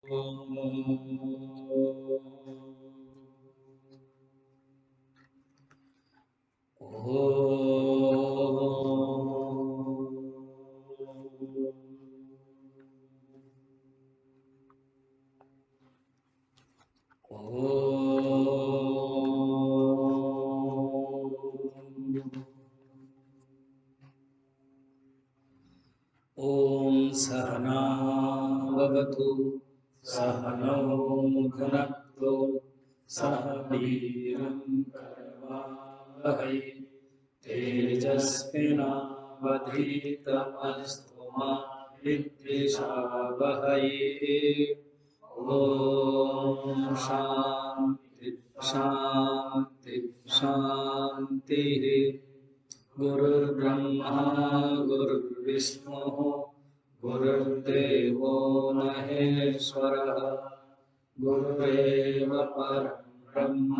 ओम सहना भवतु सहनौ भुनक्तु सह वीर्यं करवावहै तेजस्विनावधीतमस्तु मा विद्विषावहै। ओम शांति शांति शांति। गुरुर्ब्रह्मा गुरुर्विष्णुः गुरुर्देवो महेश्वरः गुरुरेव परं ब्रह्म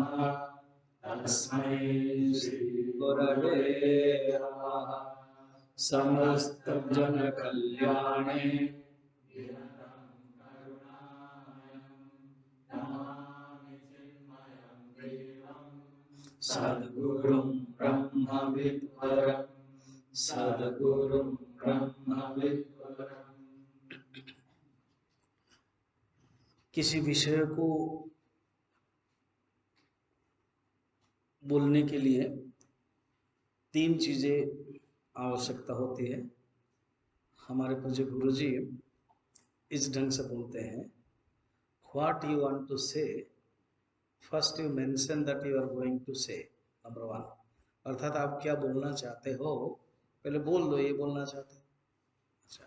तस्मै श्रीगुरवे नमः। समस्तजनकल्याणे सद्गुरुं ब्रह्मविद्वरं सद्गुरुं ब्रह्मविद्वरम्। किसी विषय को बोलने के लिए तीन चीजें आवश्यकता होती है। हमारे पूज्य गुरु जी इस ढंग से बोलते हैं, what you want to say first you mention that you are going to say. Number one, अर्थात आप क्या बोलना चाहते हो पहले बोल दो, ये बोलना चाहते हो। अच्छा,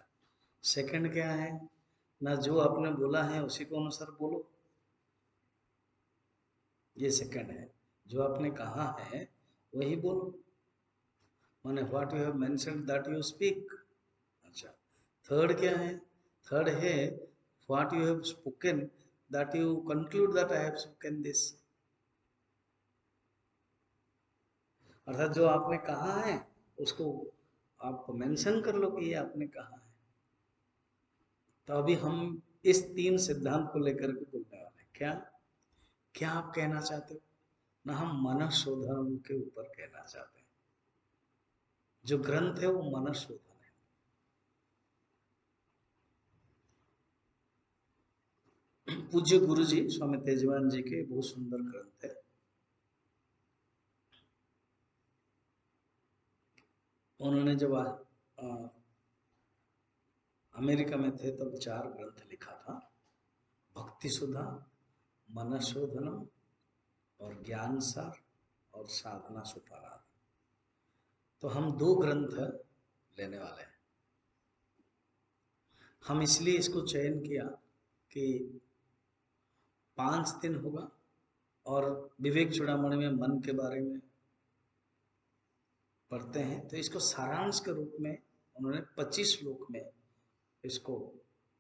सेकंड क्या है ना, जो आपने बोला है उसी को अनुसार बोलो, ये सेकंड है। जो आपने कहा है वही बोलो, माने what you have mentioned that you speak. अच्छा, थर्ड क्या है, थर्ड है what you have spoken that you conclude that I have spoken this. अर्थात जो आपने कहा है उसको आप मेंशन कर लो कि ये आपने कहा है। तो अभी हम इस तीन सिद्धांत को लेकर के बोलने वाले हैं। क्या क्या आप कहना चाहते हो ना, हम मनशोधन के ऊपर कहना चाहते हैं। जो ग्रंथ है वो मनशोधन है। पूज्य गुरु जी स्वामी तेजवान जी के बहुत सुंदर ग्रंथ है। उन्होंने जब अमेरिका में थे तब 4 ग्रंथ लिखा था, भक्ति सुधा, मनशोधनम और ज्ञान सार और साधना सुपाराध। तो हम 2 ग्रंथ लेने वाले हैं। हम इसलिए इसको चयन किया कि 5 दिन होगा और विवेक चूड़ामणि में मन के बारे में पढ़ते हैं, तो इसको सारांश के रूप में उन्होंने 25 श्लोक में इसको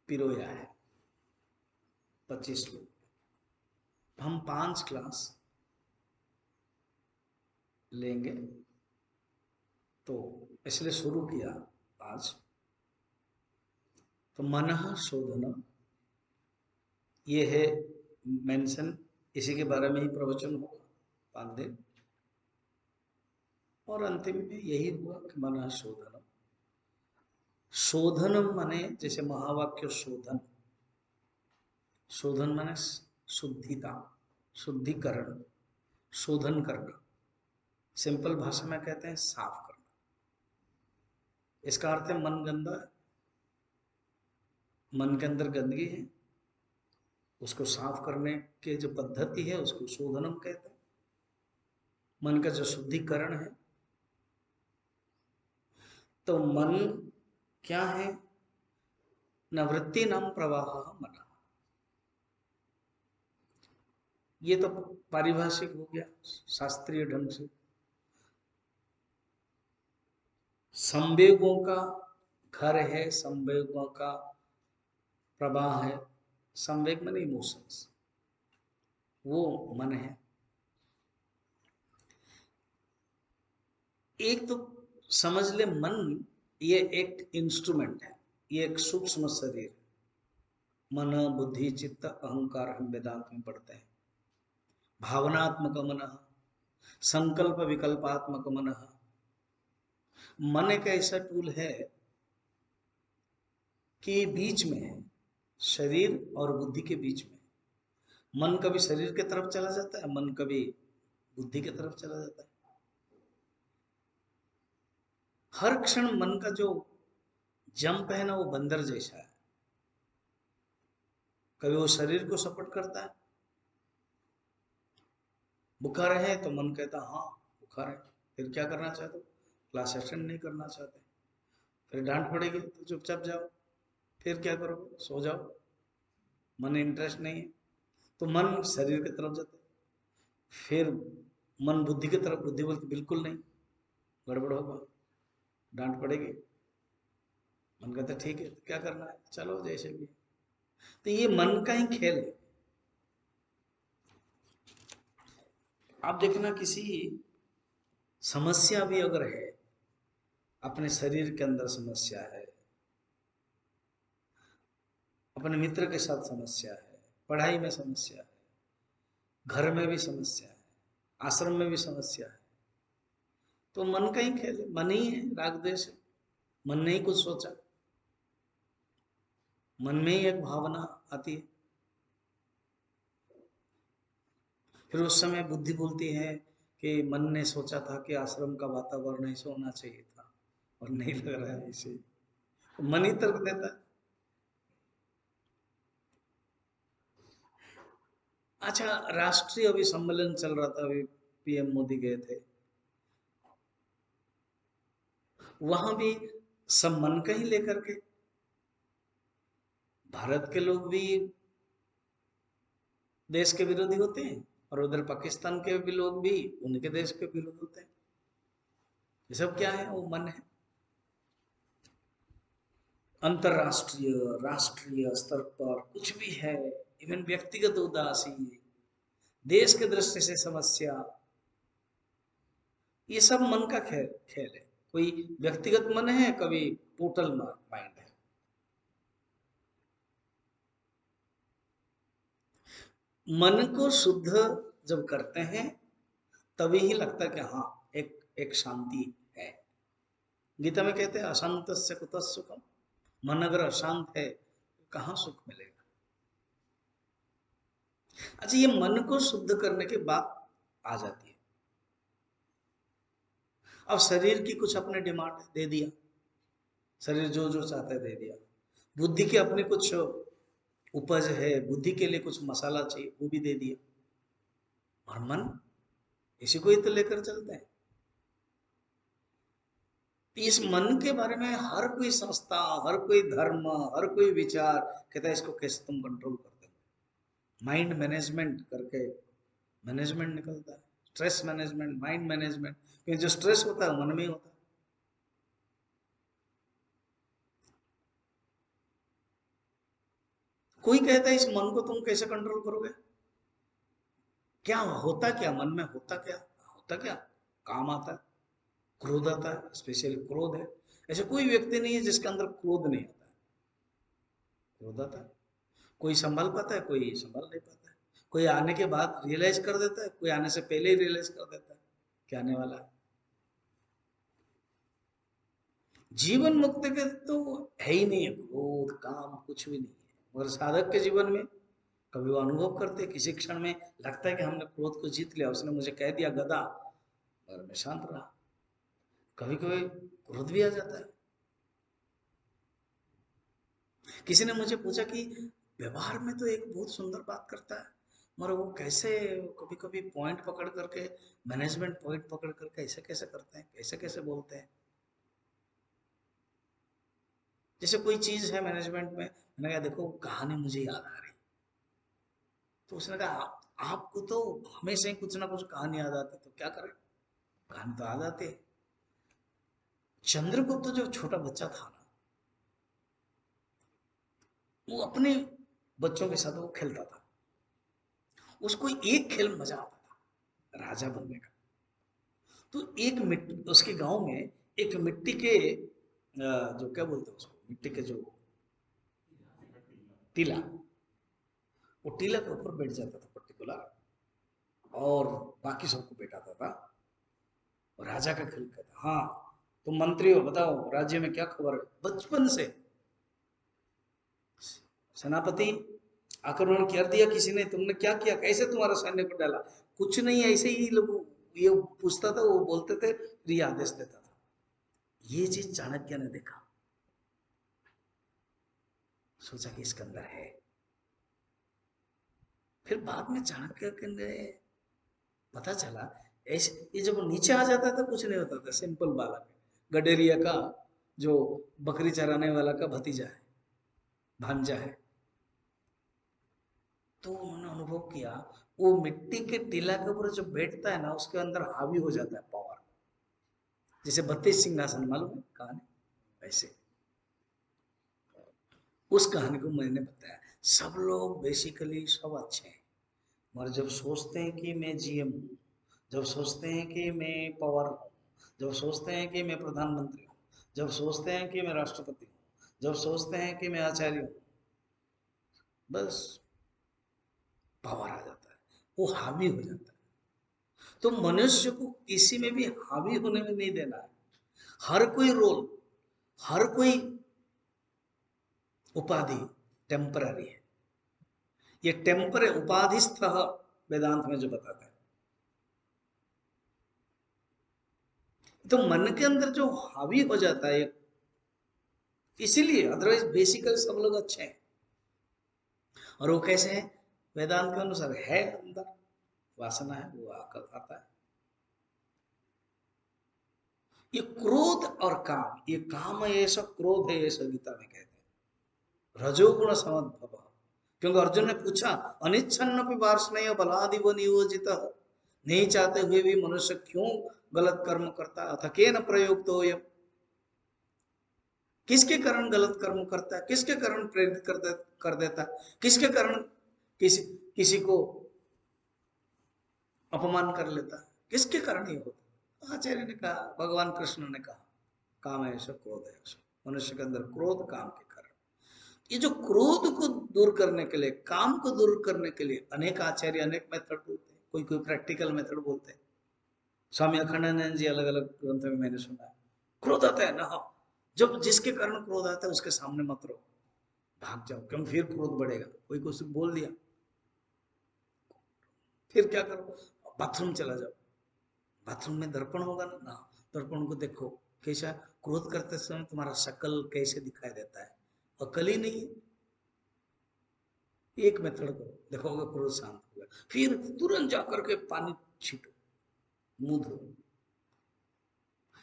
पिरोया है। 25 श्लोक हम 5 क्लास लेंगे, तो इसलिए शुरू किया आज। तो मनः शोधनम ये है मेंशन, इसी के बारे में ही प्रवचन होगा 5 दिन। और अंतिम में यही हुआ कि मनः शोधनम। शोधनम माने जैसे महावाक्य शोधन, शोधन माने शुद्धिता, शुद्धिकरण, शोधन करना। सिंपल भाषा में कहते हैं साफ करना। इसका अर्थ है मन गंदा है, मन के अंदर गंदगी है, उसको साफ करने की जो पद्धति है उसको शोधनम कहते हैं। मन का जो शुद्धिकरण है, तो मन क्या है नवृत्ति नाम प्रवाह मन। ये तो पारिभाषिक हो गया शास्त्रीय ढंग से। संवेगों का घर है, संवेगों का प्रवाह है। संवेग माने इमोशंस, वो मन है। एक तो समझ ले मन ये एक इंस्ट्रूमेंट है, ये एक सूक्ष्म शरीर। मन बुद्धि चित्त अहंकार हम वेदांत में पढ़ते हैं। भावनात्मक मन, संकल्प विकल्पात्मक मन। मन एक ऐसा टूल है कि बीच में है, शरीर और बुद्धि के बीच में। मन कभी शरीर की तरफ चला जाता है, मन कभी बुद्धि की तरफ चला जाता है। हर क्षण मन का जो जंप है ना, वो बंदर जैसा है। कभी वो शरीर को सपोर्ट करता है, बुखार है तो मन कहता हाँ बुखार है, फिर क्या करना चाहते हो, क्लास अटेंड नहीं करना चाहते, फिर डांट पड़ेगी तो चुपचाप जाओ, फिर क्या करोगे, सो जाओ, मन इंटरेस्ट नहीं है, तो मन शरीर की तरफ जाता है। फिर मन बुद्धि की तरफ, बुद्धि बोलती बिल्कुल नहीं, गड़बड़ होगा, डांट पड़ेगी, मन कहता ठीक है तो क्या करना है, चलो जैसे भी। तो ये मन का ही खेल है। आप देखना, किसी समस्या भी अगर है, अपने शरीर के अंदर समस्या है, अपने मित्र के साथ समस्या है, पढ़ाई में समस्या है, घर में भी समस्या है, आश्रम में भी समस्या है, तो मन का ही खेल है, मन ही है, राग द्वेष है। मन ने ही कुछ सोचा, मन में ही एक भावना आती है, फिर उस समय बुद्धि बोलती है कि मन ने सोचा था कि आश्रम का वातावरण ऐसा होना चाहिए था और नहीं लग रहा है ऐसे, तो मन ही तर्क देता है। अच्छा, राष्ट्रीय अभी सम्मेलन चल रहा था, अभी पीएम मोदी गए थे, वहां भी सब मन का ही लेकर के, भारत के लोग भी देश के विरोधी होते हैं और उधर पाकिस्तान के भी लोग भी उनके देश के विरोध होते हैं। ये सब क्या है, वो मन है। अंतरराष्ट्रीय राष्ट्रीय स्तर पर कुछ भी है, इवन व्यक्तिगत उदासी, देश के दृष्टि से समस्या, ये सब मन का खेल खेल है। कोई व्यक्तिगत मन है, कभी टोटल माइंड है। मन को शुद्ध जब करते हैं तभी ही लगता है कि हाँ, एक एक शांति है। गीता में कहते हैं अशांत से कुतः सुखम, मन अगर अशांत है कहाँ सुख मिलेगा। अच्छा, ये मन को शुद्ध करने के बाद आ जाती है, अब शरीर की कुछ अपने डिमांड दे दिया, शरीर जो जो चाहता है दे दिया, बुद्धि की अपनी कुछ उपज है, बुद्धि के लिए कुछ मसाला चाहिए वो भी दे दिया, और मन इसी को ही तो लेकर चलते हैं। इस मन के बारे में हर कोई संस्था, हर कोई धर्म, हर कोई विचार कहता है इसको कैसे तुम कंट्रोल करते हो, माइंड मैनेजमेंट करके मैनेजमेंट निकलता है, स्ट्रेस मैनेजमेंट, माइंड मैनेजमेंट, क्योंकि जो स्ट्रेस होता है मन में ही होता है। कोई कहता है इस मन को तुम कैसे कंट्रोल करोगे, क्या होता, क्या मन में होता, क्या होता, क्या काम आता है, क्रोध आता है, स्पेशली क्रोध है। ऐसे कोई व्यक्ति नहीं है जिसके अंदर क्रोध नहीं आता है, क्रोध आता है। कोई संभल पाता है, कोई संभल नहीं पाता है, कोई आने के बाद रियलाइज कर देता है, कोई आने से पहले ही रियलाइज कर देता है क्या आने वाला है। जीवन मुक्त के तो है ही नहीं है, क्रोध काम कुछ भी नहीं है, मगर साधक के जीवन में कभी वो अनुभव करते हैं, किसी क्षण में लगता है कि हमने क्रोध को जीत लिया, उसने मुझे कह दिया गधा, और मैं शांत रहा। कभी कभी क्रोध भी आ जाता है। किसी ने मुझे पूछा कि व्यवहार में तो एक बहुत सुंदर बात करता है, मगर वो कैसे कभी कभी पॉइंट पकड़ करके, मैनेजमेंट पॉइंट पकड़ करके ऐसे कैसे करते हैं, कैसे कैसे बोलते हैं। जैसे कोई चीज है मैनेजमेंट में, मैंने कहा देखो कहानी मुझे याद आ रही, तो उसने कहा आपको तो हमेशा ही कुछ ना कुछ कहानी याद आती, तो क्या करें, कहानी तो याद आती है। चंद्रगुप्त जो छोटा बच्चा था ना, वो अपने बच्चों के साथ वो खेलता था, उसको एक खेल मजा आता था, राजा बनने का। तो एक मिट्टी उसके गांव में, एक मिट्टी के जो क्या बोलते हैं उसको, मिट्टी के जो टीला, वो टीला के ऊपर बैठ जाता था पर्टिकुलर और बाकी सबको बैठाता था। और राजा का खेल कहता, हाँ तुम मंत्री हो, बताओ राज्य में क्या खबर है। बचपन से सेनापति आक्रमण कर दिया किसी ने, तुमने क्या किया, कैसे तुम्हारा सैन्य को डाला, कुछ नहीं, ऐसे ही लोग ये पूछता था, वो बोलते थे, फिर ये आदेश देता था। ये चीज चाणक्य ने देखा, सोचा कि इसके अंदर है। फिर बाद में चाणक्य के ने पता चला, ऐसे ये जब नीचे आ जाता था कुछ नहीं होता था, सिंपल बालक गडेरिया का, जो बकरी चराने वाला का भतीजा है, भांजा है। तो उन्होंने अनुभव किया, वो मिट्टी के टीला के ऊपर जो बैठता है ना, उसके अंदर हावी हो जाता है पावर। जैसे 32 सिंहासन मालूम है कहानी, वैसे उस कहानी को मैंने बताया। सब लोग बेसिकली सब अच्छे हैं, मगर जब सोचते हैं कि मैं जीएम हूँ, जब सोचते हैं कि मैं पावर हूँ, जब सोचते हैं कि मैं प्रधानमंत्री हूँ, जब सोचते हैं कि मैं राष्ट्रपति हूँ, जब सोचते हैं कि मैं आचार्य हूँ, बस पावर आ जाता है, वो हावी हो जाता है। तो मनुष्य को किसी में भी हावी होने में नहीं देना है। हर कोई रोल, हर कोई उपाधि टेम्पररी है। ये टेम्पर उपाधिस्थ वेदांत में जो बताता है। तो मन के अंदर जो हावी हो जाता है, इसीलिए अदरवाइज बेसिकल सब लोग अच्छे हैं। और वो कैसे है, वेदांत के अनुसार है, अंदर वासना है, वो आकर आता है। ये क्रोध और काम, ये काम है ऐसा, क्रोध है ऐसा, गीता में कहते हैं रजोगुण समद्भव। क्योंकि अर्जुन ने पूछा, अनिच्छन्न वार्ष्णेय बलादिव नियोजित, नहीं चाहते हुए भी मनुष्य क्यों गलत कर्म करता है, अथ केन प्रयुक्तो यम, किसके कारण गलत कर्म करता है, किसके कारण प्रेरित कर देता है, किसके कारण किसी किसी को अपमान कर लेता है, किसके कारण ये होता। आचार्य ने कहा, भगवान कृष्ण ने कहा, काम है ऐसा, क्रोध है ऐसा, मनुष्य के अंदर क्रोध काम के कारण। ये जो क्रोध को दूर करने के लिए, काम को दूर करने के लिए अनेक आचार्य अनेक मेथड बोलते हैं, कोई कोई प्रैक्टिकल मेथड बोलते हैं। स्वामी अखंडानंद जी अलग अलग ग्रंथों में मैंने सुना है। क्रोध आता है ना, जब जिसके कारण क्रोध आता है उसके सामने मत रहो, भाग जाओ, क्यों फिर क्रोध बढ़ेगा। कोई कुछ बोल दिया, फिर क्या करो, बाथरूम चला जाओ, बाथरूम में दर्पण होगा ना, दर्पण को देखो कैसा, क्रोध करते समय तुम्हारा शक्ल कैसे दिखाई देता है, अकल ही नहीं है। एक मेथड करो, देखोगे क्रोध शांत होगा। फिर तुरंत जाकर के पानी छीटो, मुंह धो।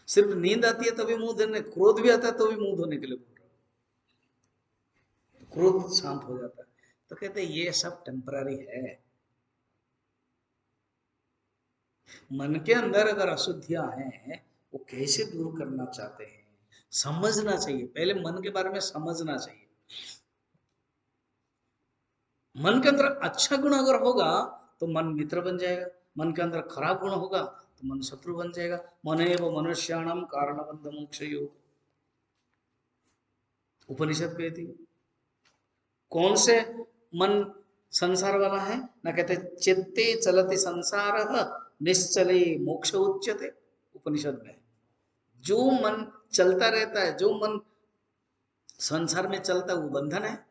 सिर्फ नींद आती है तभी मुंह धोने, क्रोध भी आता है तो भी मुंह धोने के लिए बोल रहा हूं, क्रोध शांत हो जाता है। तो कहते हैं ये सब टेम्पररी है। मन के अंदर अगर अशुद्धियां हैं, वो कैसे दूर करना चाहते हैं, समझना चाहिए। पहले मन के बारे में समझना चाहिए। मन के अंदर अच्छा गुण अगर होगा तो मन मित्र बन जाएगा, मन के अंदर खराब गुण होगा तो मन शत्रु बन जाएगा। मन एवं मनुष्याणाम कारणबंध मोक्ष योग, उपनिषद कहती है। कौन से मन संसार वाला है ना, कहते चित्ते चलति संसार निश्चले मोक्ष उच्यते, उपनिषद में। जो मन चलता रहता है, जो मन संसार में चलता है वो बंधन है,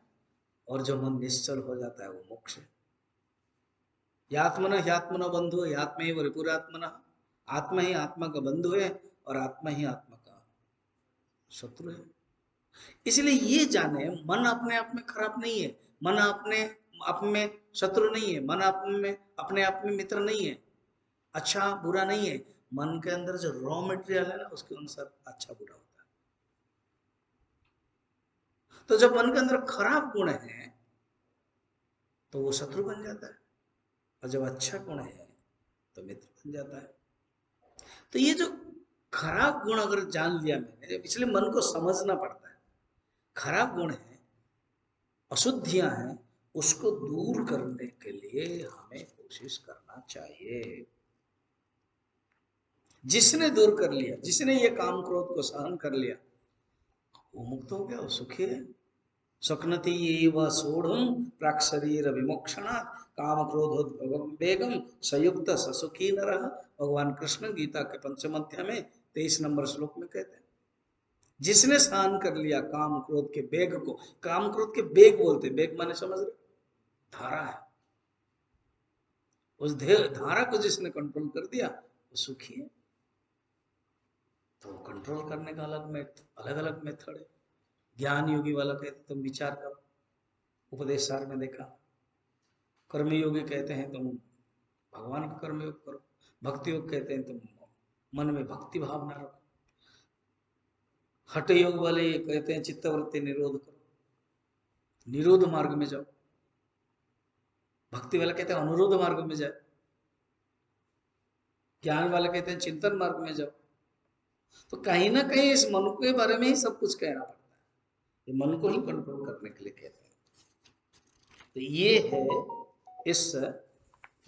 और जो मन निश्चल हो जाता है वो मोक्ष है। यात्मन ह्यात्मनो बंधु यात्मैव रिपुरात्मन, आत्मा ही आत्मा का बंधु है और आत्मा ही आत्मा का शत्रु है। इसलिए ये जाने, मन अपने आप में खराब नहीं है, मन अपने आप में शत्रु नहीं है, मन अपने आप में मित्र नहीं है, अच्छा बुरा नहीं है। मन के अंदर जो रॉ मटेरियल है ना, उसके अनुसार अच्छा बुरा होता है। तो जब मन के अंदर खराब गुण है तो वो शत्रु बन जाता है, और जब अच्छा गुण है तो मित्र बन जाता है। तो ये जो खराब गुण अगर जान लिया मैंने, इसलिए मन को समझना पड़ता है। खराब गुण है, अशुद्धियां हैं, उसको दूर करने के लिए हमें कोशिश करना चाहिए। जिसने दूर कर लिया, जिसने ये काम क्रोध को सहन कर लिया, वो मुक्त हो गया, वो सुखी है। स्वप्नति एव सोढ़ुम प्राक शरीर विमोक्षणात् काम क्रोधोद्भवम वेगम संयुक्त ससुखी नरः। भगवान कृष्ण गीता के पंचम अध्याय में 23 नंबर श्लोक में कहते हैं, जिसने सहन कर लिया काम क्रोध के वेग को, काम क्रोध के वेग बोलते, वेग माने समझ रहे, धारा है, उस धारा को जिसने कंट्रोल कर दिया वो सुखी है। तो कंट्रोल करने का अलग अलग मेथड है। ज्ञान योगी वाला कहते तुम विचार करो, उपदेश सार में देखा। कर्मयोगी कहते हैं तुम भगवान का कर्मयोग करो। भक्ति योग कहते हैं तुम मन में भक्ति भावना रखो। हठ योग वाले कहते हैं चित्तवृत्ति निरोध करो, निरोध मार्ग में जाओ। भक्ति वाला कहते हैं अनुरोध मार्ग में जाओ। ज्ञान वाला कहते हैं चिंतन मार्ग में जाओ। तो कहीं ना कहीं इस मन के बारे में ही सब कुछ कहना पड़ता है, ये मन को ही कंट्रोल करने के लिए कहते हैं। तो ये है इस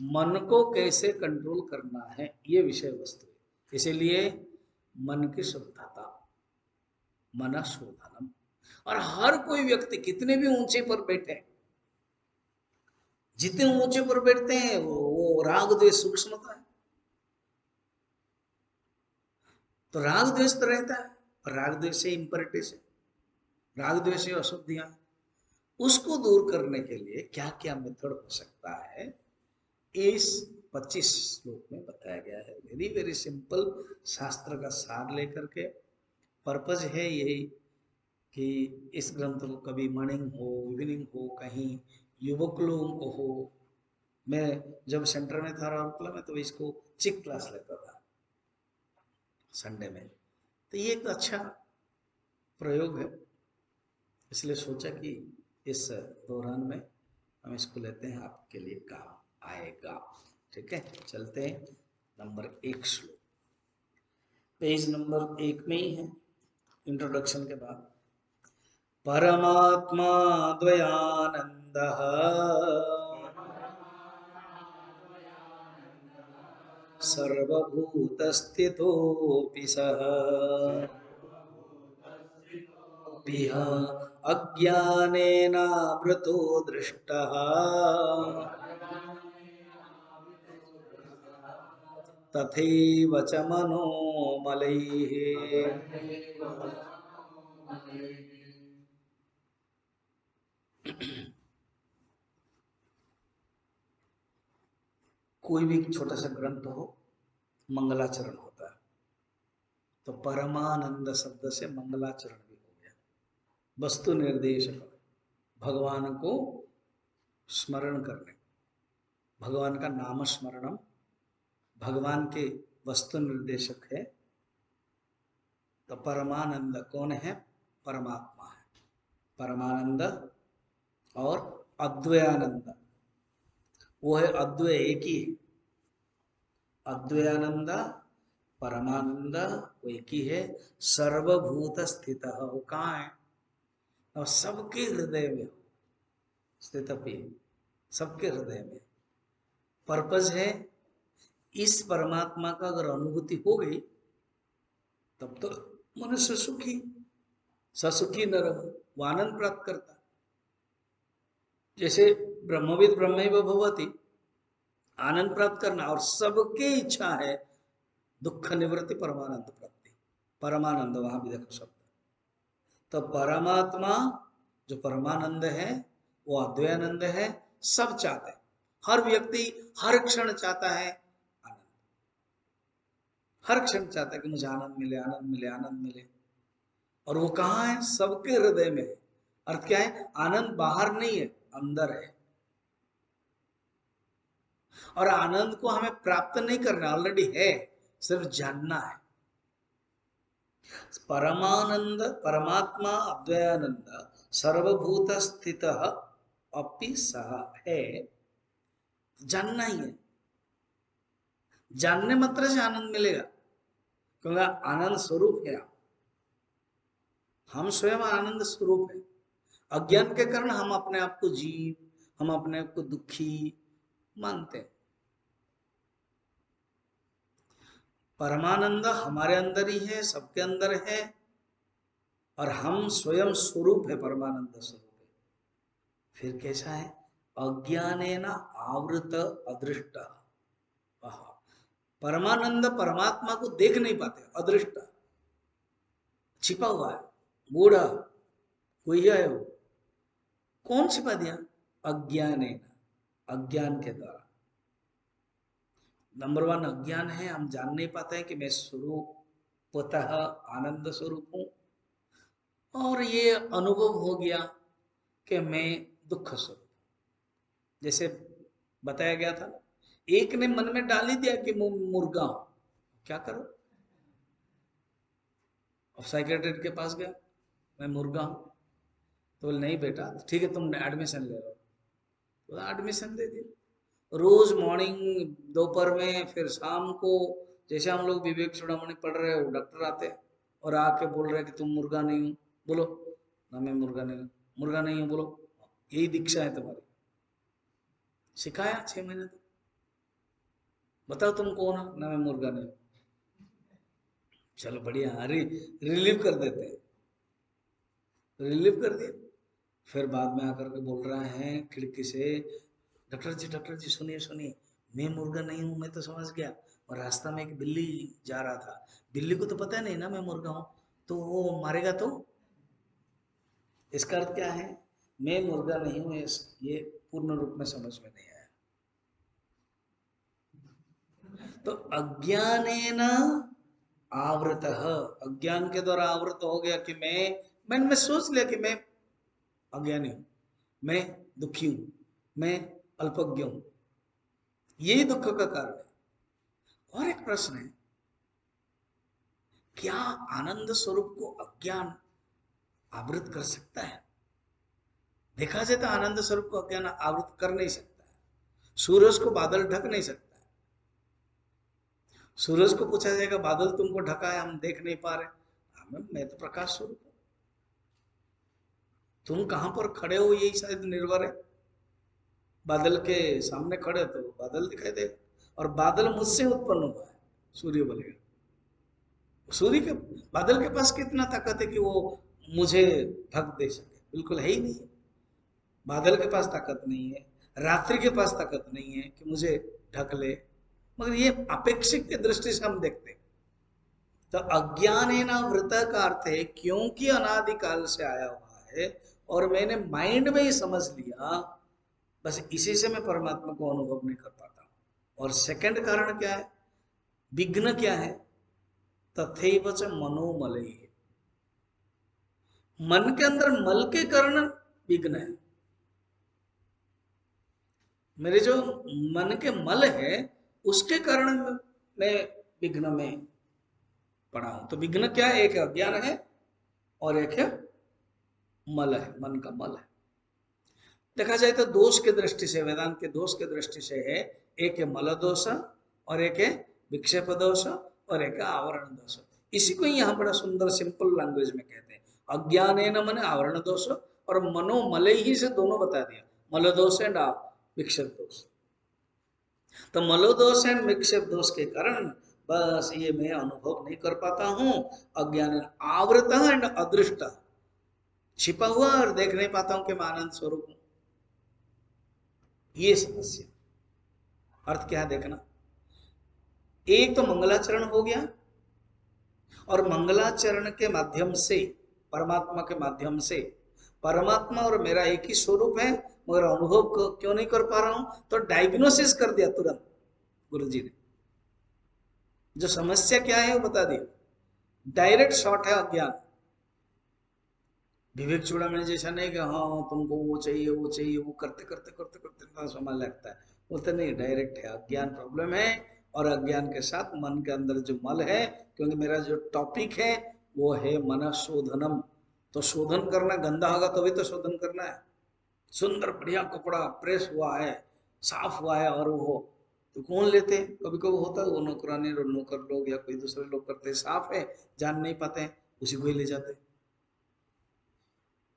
मन को कैसे कंट्रोल करना है, ये विषय वस्तु है। इसीलिए मन की शुद्धता, मन शोधनम। और हर कोई व्यक्ति कितने भी ऊंचे पर बैठे, जितने ऊंचे पर बैठते हैं वो राग द्वेष सूक्ष्मता है। तो राग द्वेष तो रहता है, और राग द्वेष से इंपरिटिस है, राग द्वेष से अशुद्धियां, उसको दूर करने के लिए क्या क्या मेथड हो सकता है, इस 25 श्लोक में बताया गया है। वेरी वेरी सिंपल, शास्त्र का सार लेकर के। पर्पज है यही कि इस ग्रंथ को कभी मॉर्निंग हो, इवनिंग हो, कहीं युवक लोगों को हो। मैं जब सेंटर में था राउरकेला में, तो इसको चिक क्लास लेता था संडे में। तो ये एक अच्छा प्रयोग है, इसलिए सोचा कि इस दौरान में हम इसको लेते हैं, आपके लिए काम आएगा। ठीक है, चलते हैं नंबर 1 श्लोक, पेज नंबर 1 में ही है, इंट्रोडक्शन के बाद। परमात्मा द्वयानंदः सर्वभूतस्थितोऽपि सः पिह अज्ञानेनावृतो दृष्टः तथैव च मनोमलैः। कोई भी छोटा सा ग्रंथ हो, मंगलाचरण होता है, तो परमानंद शब्द से मंगलाचरण भी हो गया। वस्तु निर्देशक, भगवान को स्मरण करने, भगवान का नाम स्मरणम भगवान के वस्तु निर्देशक है। तो परमानंद कौन है? परमात्मा है। परमानंद और अद्वयानंद, वो है अद्वय, एक ही है। अद्वयानंद परमानंद वो एक ही है। सर्वभूत स्थित, वो कहाँ है? और सबके हृदय में स्थित भी, सबके हृदय में। पर्पज है, इस परमात्मा का अगर अनुभूति हो गई तब तो मनुष्य सुखी, ससुखी न रहो, वो आनंद प्राप्त करता। जैसे ब्रह्मविद ब्रह्मैव भवति, आनंद प्राप्त करना, और सबके इच्छा है दुख निवृत्ति परमानंद प्राप्ति। परमानंद वहां भी देखो शब्द। तो परमात्मा जो परमानंद है वो अद्वयानंद है, सब चाहते हैं। हर व्यक्ति हर क्षण चाहता है आनंद, हर क्षण चाहता है कि मुझे आनंद मिले, आनंद मिले, आनंद मिले। और वो कहाँ है? सबके हृदय में है। अर्थ क्या है? आनंद बाहर नहीं है, अंदर है। और आनंद को हमें प्राप्त नहीं करना, ऑलरेडी है, सिर्फ जानना है। परमानंद, परमात्मा अद्वयानंद सर्वभूत स्थित अपि सह है, जानना ही है। जानने मात्र से आनंद मिलेगा, क्योंकि आनंद स्वरूप है। हम स्वयं आनंद स्वरूप है। अज्ञान के कारण हम अपने आप को जीव, हम अपने आप को दुखी मानते हैं। परमानंद हमारे अंदर ही है, सबके अंदर है, और हम स्वयं स्वरूप है परमानंद स्वरूप है। फिर कैसा है? अज्ञानेन आवृत अदृष्ट। परमानंद परमात्मा को देख नहीं पाते, अदृष्ट, छिपा हुआ है, बूढ़ा कोई है वो। कौन छिपा दिया? अज्ञानेन, अज्ञान के द्वारा। नंबर वन अज्ञान है, हम जान नहीं पाते हैं कि मैं स्वरूपतः आनंद स्वरूप हूं, और ये अनुभव हो गया कि मैं दुख स्वरूप। जैसे बताया गया था, एक ने मन में डाल ही दिया कि मैं मुर्गा हूं, क्या करो? अब साइकेट्रिस्ट के पास गया, मैं मुर्गा हूं, तो बोले नहीं बेटा, ठीक है तुम एडमिशन ले लो, तो एडमिशन दे दिया। रोज मॉर्निंग, दोपहर में, फिर शाम को, जैसे हम लोग विवेक चूड़ामणि पढ़ रहे हो, डॉक्टर आते हैं और आके बोल रहे हैं कि तुम मुर्गा नहीं हो, बोलो ना मैं मुर्गा नहीं हूँ, मुर्गा नहीं हूँ बोलो, यही दीक्षा है तुम्हारी। सिखाया 6 महीने तक, बताओ तुम कौन हो? ना मैं मुर्गा नहीं हूँ। चलो बढ़िया, अरे रिलीव कर देते हैं, रिलीव कर दिया। फिर बाद में आकर के बोल रहे हैं खिड़की से, डॉक्टर जी सुनिए सुनिए, मैं मुर्गा नहीं हूँ, मैं तो समझ गया, और रास्ता में एक बिल्ली जा रहा था, बिल्ली को तो पता नहीं ना मैं मुर्गा हूँ, तो वो मारेगा तो। इसका अर्थ क्या है? मैं मुर्गा नहीं हूँ, ये पूर्ण रूप में समझ में नहीं आया। तो अज्ञानेन आवृत, अज्ञान के द्वारा आवृत हो गया कि मैं में सोच लिया कि मैं अज्ञानी हूं, मैं दुखी हूं, मैं अल्पज्ञ हूं, यही दुख का कारण है। और एक प्रश्न है, क्या आनंद स्वरूप को अज्ञान आवृत कर सकता है? देखा जाए तो आनंद स्वरूप को अज्ञान आवृत कर नहीं सकता है। सूरज को बादल ढक नहीं सकता है। सूरज को पूछा जाएगा बादल तुमको ढका है, हम देख नहीं पा रहे, मैं तो प्रकाश स्वरूप हूं, तुम कहां पर खड़े हो यही शायद निर्भर है। बादल के सामने खड़े तो बादल दिखाई दे, और बादल मुझसे उत्पन्न हुआ है, सूर्य बोलेगा। सूर्य के, बादल के पास कितना ताकत है कि वो मुझे ढक दे सके? बिल्कुल है ही नहीं है। बादल के पास ताकत नहीं है, रात्रि के पास ताकत नहीं है कि मुझे ढक ले। मगर ये अपेक्षित की दृष्टि से हम देखते हैं। तो अज्ञान है ना, वृत का अर्थ है क्योंकि अनादिकाल से आया हुआ है और मैंने माइंड में ही समझ लिया, बस इसी से मैं परमात्मा को अनुभव नहीं कर पाता। और सेकंड कारण क्या है, विघ्न क्या है? तथैव च मनोमलई, मन के अंदर मल के कारण विघ्न है। मेरे जो मन के मल है उसके कारण मैं विघ्न में पड़ा हूं। तो विघ्न क्या है? एक अज्ञान है और एक है मल है, मन का मल है। देखा जाए तो दोष के दृष्टि से, वेदांत के दोष के दृष्टि से है, एक है मल दोष और एक है विक्षेप दोष और एक है आवरण दोष। इसी को यहाँ बड़ा सुंदर सिंपल लैंग्वेज में कहते हैं, अज्ञान न मन आवरण दोष, और मनोमलय ही से दोनों बता दिया, मल दोष एंड विक्षेप दोष। तो मलोदोष एंड विक्षेप दोष के कारण बस ये मैं अनुभव नहीं कर पाता हूं, अज्ञान आवृत एंड अदृष्ट, छिपा हुआ और देख नहीं पाता हूं कि मैं आनंद स्वरूप हूं। ये समस्या। अर्थ क्या है देखना, एक तो मंगलाचरण हो गया, और मंगलाचरण के माध्यम से, परमात्मा के माध्यम से, परमात्मा और मेरा एक ही स्वरूप है, मगर अनुभव क्यों नहीं कर पा रहा हूं? तो डायग्नोसिस कर दिया तुरंत गुरु जी ने। जो समस्या क्या है वो बता दिया, डायरेक्ट शॉट है अज्ञान। विवेक चूड़ामणि जैसा नहीं कि हाँ तुमको वो चाहिए वो चाहिए, वो करते करते करते करते इतना समय लगता है, वो तो नहीं, डायरेक्ट है, अज्ञान प्रॉब्लम है। और अज्ञान के साथ मन के अंदर जो मल है, क्योंकि मेरा जो टॉपिक है वो है मन शोधनम, तो शोधन करना, गंदा होगा तभी तो शोधन करना है। सुंदर बढ़िया कपड़ा प्रेस हुआ है, साफ हुआ है, और वो हो तो कौन लेते हैं? कभी कभी होता है वो नौकरानी और नौकर लोग या कोई दूसरे लोग करते हैं, साफ है जान नहीं पाते हैं, उसी को ही ले जाते हैं।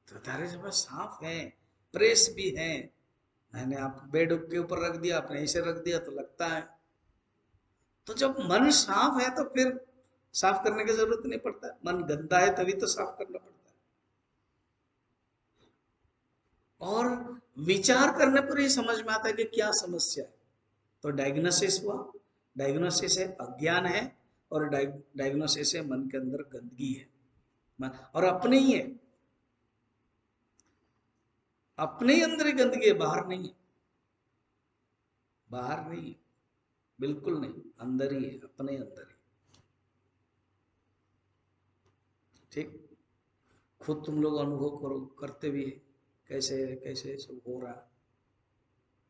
तो तारे जब साफ है, प्रेस भी है, मैंने आप बेड के ऊपर रख दिया, आपने ऐसे रख दिया तो लगता है। तो जब मन साफ है तो फिर साफ करने की जरूरत नहीं पड़ता, मन गंदा है तभी तो साफ करना पड़ता है। और विचार करने पर ही समझ में आता है कि क्या समस्या है। तो डायग्नोसिस हुआ, डायग्नोसिस है अज्ञान है, और डायग्नोसिस है मन के अंदर गंदगी है, और अपने ही है, अपने ही अंदर ही गंदगी है, बाहर नहीं है, बाहर नहीं है, बिल्कुल नहीं, अंदर ही है, अपने अंदर ही। ठीक, खुद तुम लोग अनुभव करो, करते भी है, कैसे कैसे सब हो रहा है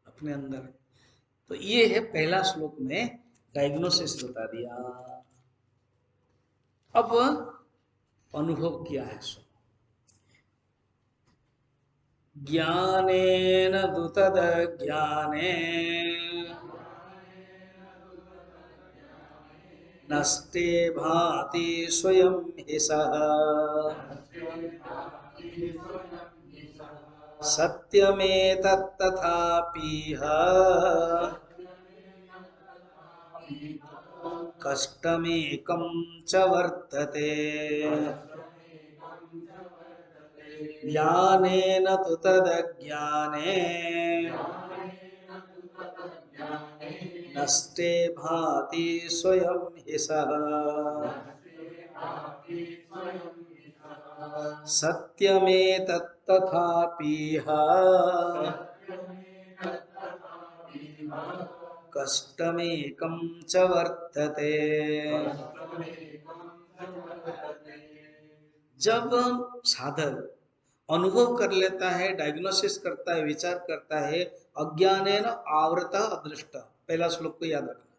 अपने अंदर। तो ये है पहला श्लोक में डायग्नोसिस बता दिया। अब अनुभव किया है सो ज्ञानेन तु तदज्ञाने नष्टे भाति स्वयं हि सः सत्यमेतत्तथापीह कष्टमेकं च वर्तते। ज्ञानेन तु तदज्ञाने नष्टे भाति स्वयं हि सः सत्यमेतत्तथापीह कष्टमेकं च वर्तते। जब साधक अनुभव कर लेता है, डायग्नोसिस करता है, विचार करता है, अज्ञानेन आवृत अदृष्ट, पहला श्लोक को याद रखना।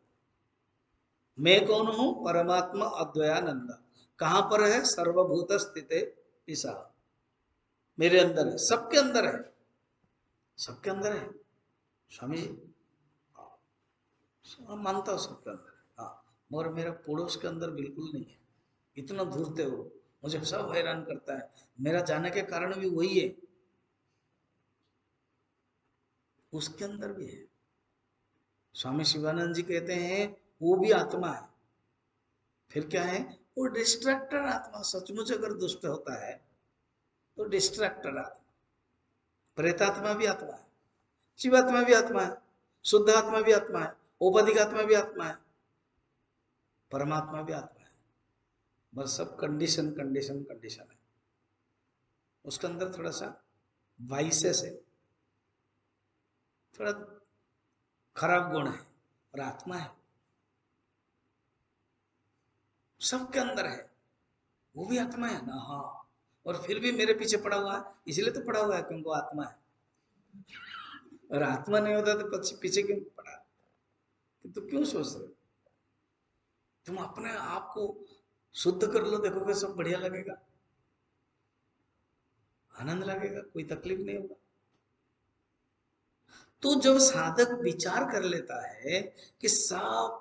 मैं कौन हूं? परमात्मा अद्वयानंद। कहां पर है? सर्वभूत स्थिते ईसा, मेरे अंदर है, सबके अंदर है, सबके अंदर है स्वामी जी। मानता हूं सबके अंदर है, हाँ, मगर मेरा पड़ोस के अंदर बिल्कुल नहीं है, इतना दूर थे वो, मुझे सब हैरान करता है, मेरा जाने के कारण भी वही है, उसके अंदर भी है। स्वामी शिवानंद जी कहते हैं वो भी आत्मा है। फिर क्या है? वो डिस्ट्रैक्टर आत्मा, सचमुच अगर दुष्ट होता है तो डिस्ट्रैक्टर आत्मा। प्रेतात्मा भी आत्मा है, शिवात्मा भी आत्मा है, शुद्ध आत्मा भी आत्मा है, औपाधिक आत्मा भी आत्मा है, परमात्मा भी आत्मा है। बस सब कंडीशन कंडीशन कंडीशन है, उसके अंदर थोड़ा सा वाइसेस है, थोड़ा खराब गुण है, और आत्मा है, सबके अंदर है, वो भी आत्मा है ना। हाँ, और फिर भी मेरे पीछे पड़ा हुआ है, इसलिए तो पड़ा हुआ है क्योंकि वो आत्मा है, और आत्मा नहीं होता तो पीछे पीछे क्यों पड़ा? तो क्यों सोच रहे हो? तुम अपने आप को शुद्ध कर लो, देखोगे सब बढ़िया लगेगा, आनंद लगेगा, कोई तकलीफ नहीं होगा। तो जब साधक विचार कर लेता है कि सब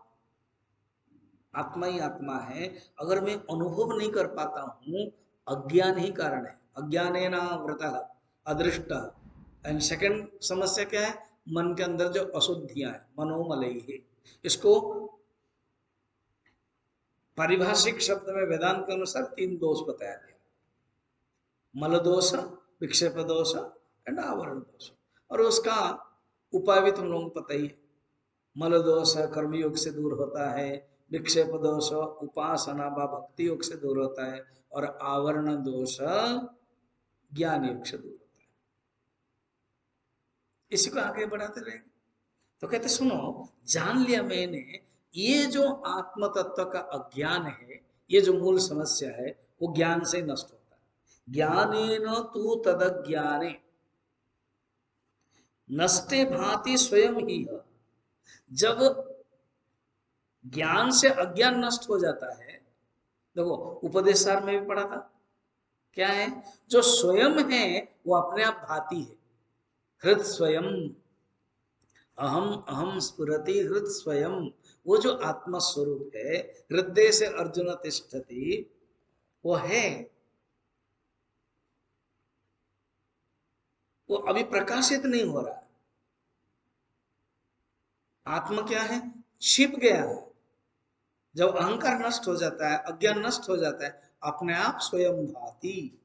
आत्मा ही आत्मा है, अगर मैं अनुभव नहीं कर पाता हूं, अज्ञान ही कारण है, अज्ञानेन आवृतः अदृष्ट। एंड सेकंड समस्या क्या है? मन के अंदर जो अशुद्धियां है, मनोमलई है। इसको पारिभाषिक शब्द में वेदांत के अनुसार तीन दोष बताया गया: मल दोष, विक्षेप दोष एंड आवरण दोष। और उसका उपाय भी तुम लोगों को पता ही है। मल दोष कर्मयोग से दूर होता है, विक्षेप दोष उपासना व भक्ति योग से दूर होता है, और आवरण दोष ज्ञान योग से दूर होता है। इसी को आगे बढ़ाते रहेंगे। तो कहते सुनो, जान लिया मैंने, ये जो आत्म तत्व का अज्ञान है, ये जो मूल समस्या है, वो ज्ञान से नष्ट होता है। ज्ञानेन तु तदज्ञाने नष्टे भाति स्वयं ही है। जब ज्ञान से अज्ञान नष्ट हो जाता है, देखो उपदेश सार में भी पढ़ा था, क्या है? जो स्वयं है वो अपने आप भाती है। हृद स्वयं, अहम अहम स्फुरति हृद स्वयं, वो जो आत्मा स्वरूप है, हृदय से अर्जुन तिष्ठति, वो है, वो अभी प्रकाशित नहीं हो रहा। आत्मा क्या है? छिप गया है। जब अहंकार नष्ट हो जाता है, अज्ञान नष्ट हो जाता है, अपने आप स्वयं भाति,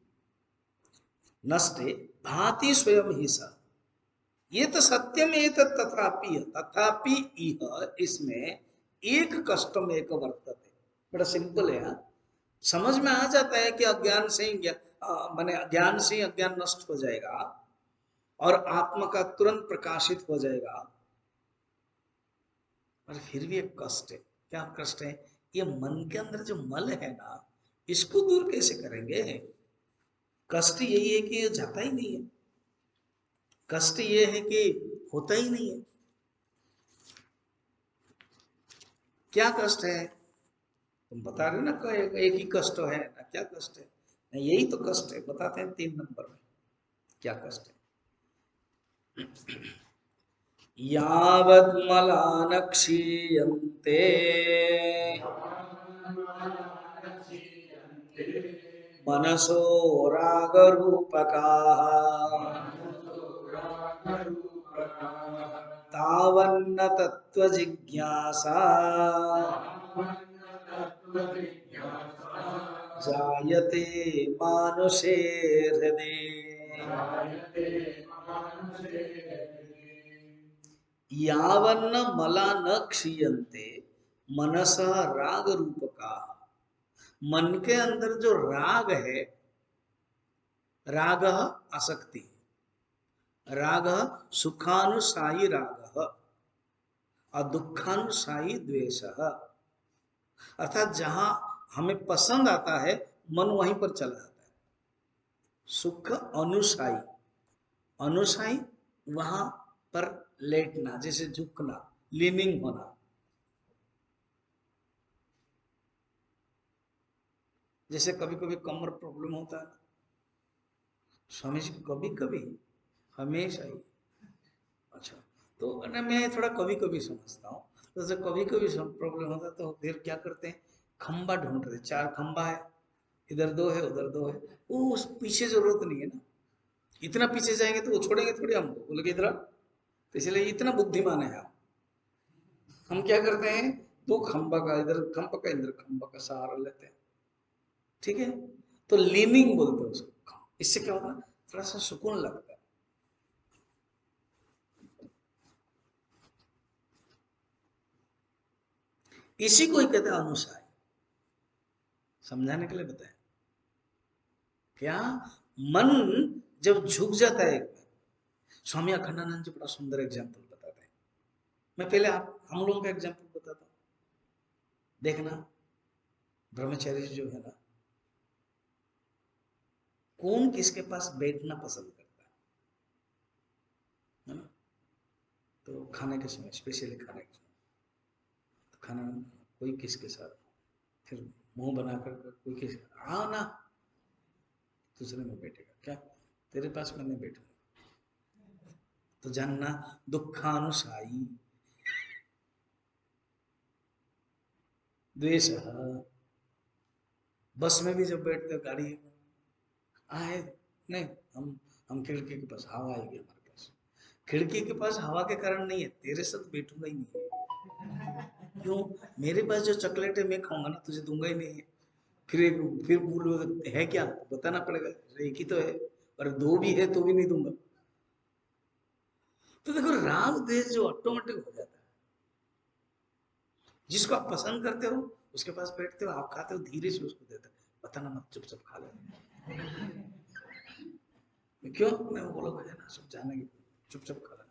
नष्टे भाति स्वयं ही सा। ये तो सत्यम एक तथापि तथापि यह इसमें एक कष्टम एक वर्तते। बड़ा सिंपल है यार, समझ में आ जाता है कि अज्ञान से ही माने ज्ञान से ही अज्ञान नष्ट हो जाएगा और आत्मा का तुरंत प्रकाशित हो जाएगा। पर फिर भी एक कष्ट है। क्या कष्ट है? ये मन के अंदर जो मल है ना, इसको दूर कैसे करेंगे? कष्ट यही है कि ये जाता ही नहीं है, कष्ट ये है कि होता ही नहीं है। क्या कष्ट है? तुम बता रहे हो ना, एक ही कष्ट है ना, क्या कष्ट है? नहीं, यही तो कष्ट है, बताते हैं 3 नंबर में क्या कष्ट है। यावद्मलान क्षीयन्ते मनसो रागरूपकाः तावन्न तत्त्वजिज्ञासा जायते मानुषे हृदय। यावन्न मला न क्षीयन्ते मनसा राग रूपका। मन के अंदर जो राग है, राग आसक्ति, राग सुखानुसायी राग और दुखानुसायी द्वेष, अर्थात जहां हमें पसंद आता है मन वहीं पर चला जाता है। सुख अनुसायी, अनुसायी वहां पर लेटना, जैसे झुकना, लीनिंग होना। जैसे कभी कभी कमर प्रॉब्लम होता है स्वामी जी, कभी कभी, हमेशा ही। अच्छा, तो ना मैं थोड़ा कभी कभी समझता हूँ। तो जैसे कभी कभी प्रॉब्लम होता है तो फिर क्या करते हैं, खंबा ढूंढ रहे, 4 खंबा है, इधर 2 है उधर 2 है, वो उस पीछे जरूरत नहीं है ना। इतना पीछे जाएंगे तो वो छोड़ेंगे थोड़ी हमको, बोले कि इधर। तो इसलिए इतना बुद्धिमान है हम क्या करते हैं, 2 खंबा का इधर, खंबा का इधर, खंबा का सहारा लेते हैं। ठीक है, तो लीनिंग बोलते हैं उसको। इससे क्या होगा, थोड़ा सा सुकून लगता है। इसी को ही कहते हैं अनुसाय। समझाने के लिए बताया क्या, मन जब झुक जाता है। स्वामी अखंडानंद जी बड़ा सुंदर एग्जाम्पल बताते हैं। मैं पहले आप हम लोगों का एग्जाम्पल बताता हूँ, देखना। ब्रह्मचारी जो है ना, कौन किसके पास बैठना पसंद करता है ना? तो खाने के समय, स्पेशली खाने के समय, तो खाना कोई किसके साथ, फिर मुंह बनाकर कोई किस, हाँ ना, दूसरे में बैठेगा क्या, तेरे पास मैं नहीं बैठूंगा। तो जानना, दुखानुसाई द्वेष। बस में भी जब बैठते हो, गाड़ी आए, नहीं, हम खिड़की के पास, हवा आएगी हमारे पास, खिड़की के पास हवा के कारण नहीं है, तेरे साथ बैठूंगा ही नहीं। क्यों? मेरे पास जो चॉकलेट है मैं खाऊंगा ना, तुझे दूंगा ही नहीं है। फिर बोलो है क्या, बताना पड़ेगा, एक ही तो है, और 2 भी है तो भी नहीं दूंगा। तो देखो, राग द्वेष जो ऑटोमेटिक हो जाता है। जिसको आप पसंद करते हो उसके पास बैठते हो, आप खाते हो, धीरे से उसको देते हो, बताना मत, चुपचाप खा ले। क्यों? मैं वो बोला है ना, सब जानेंगे, चुपचाप खा लेना।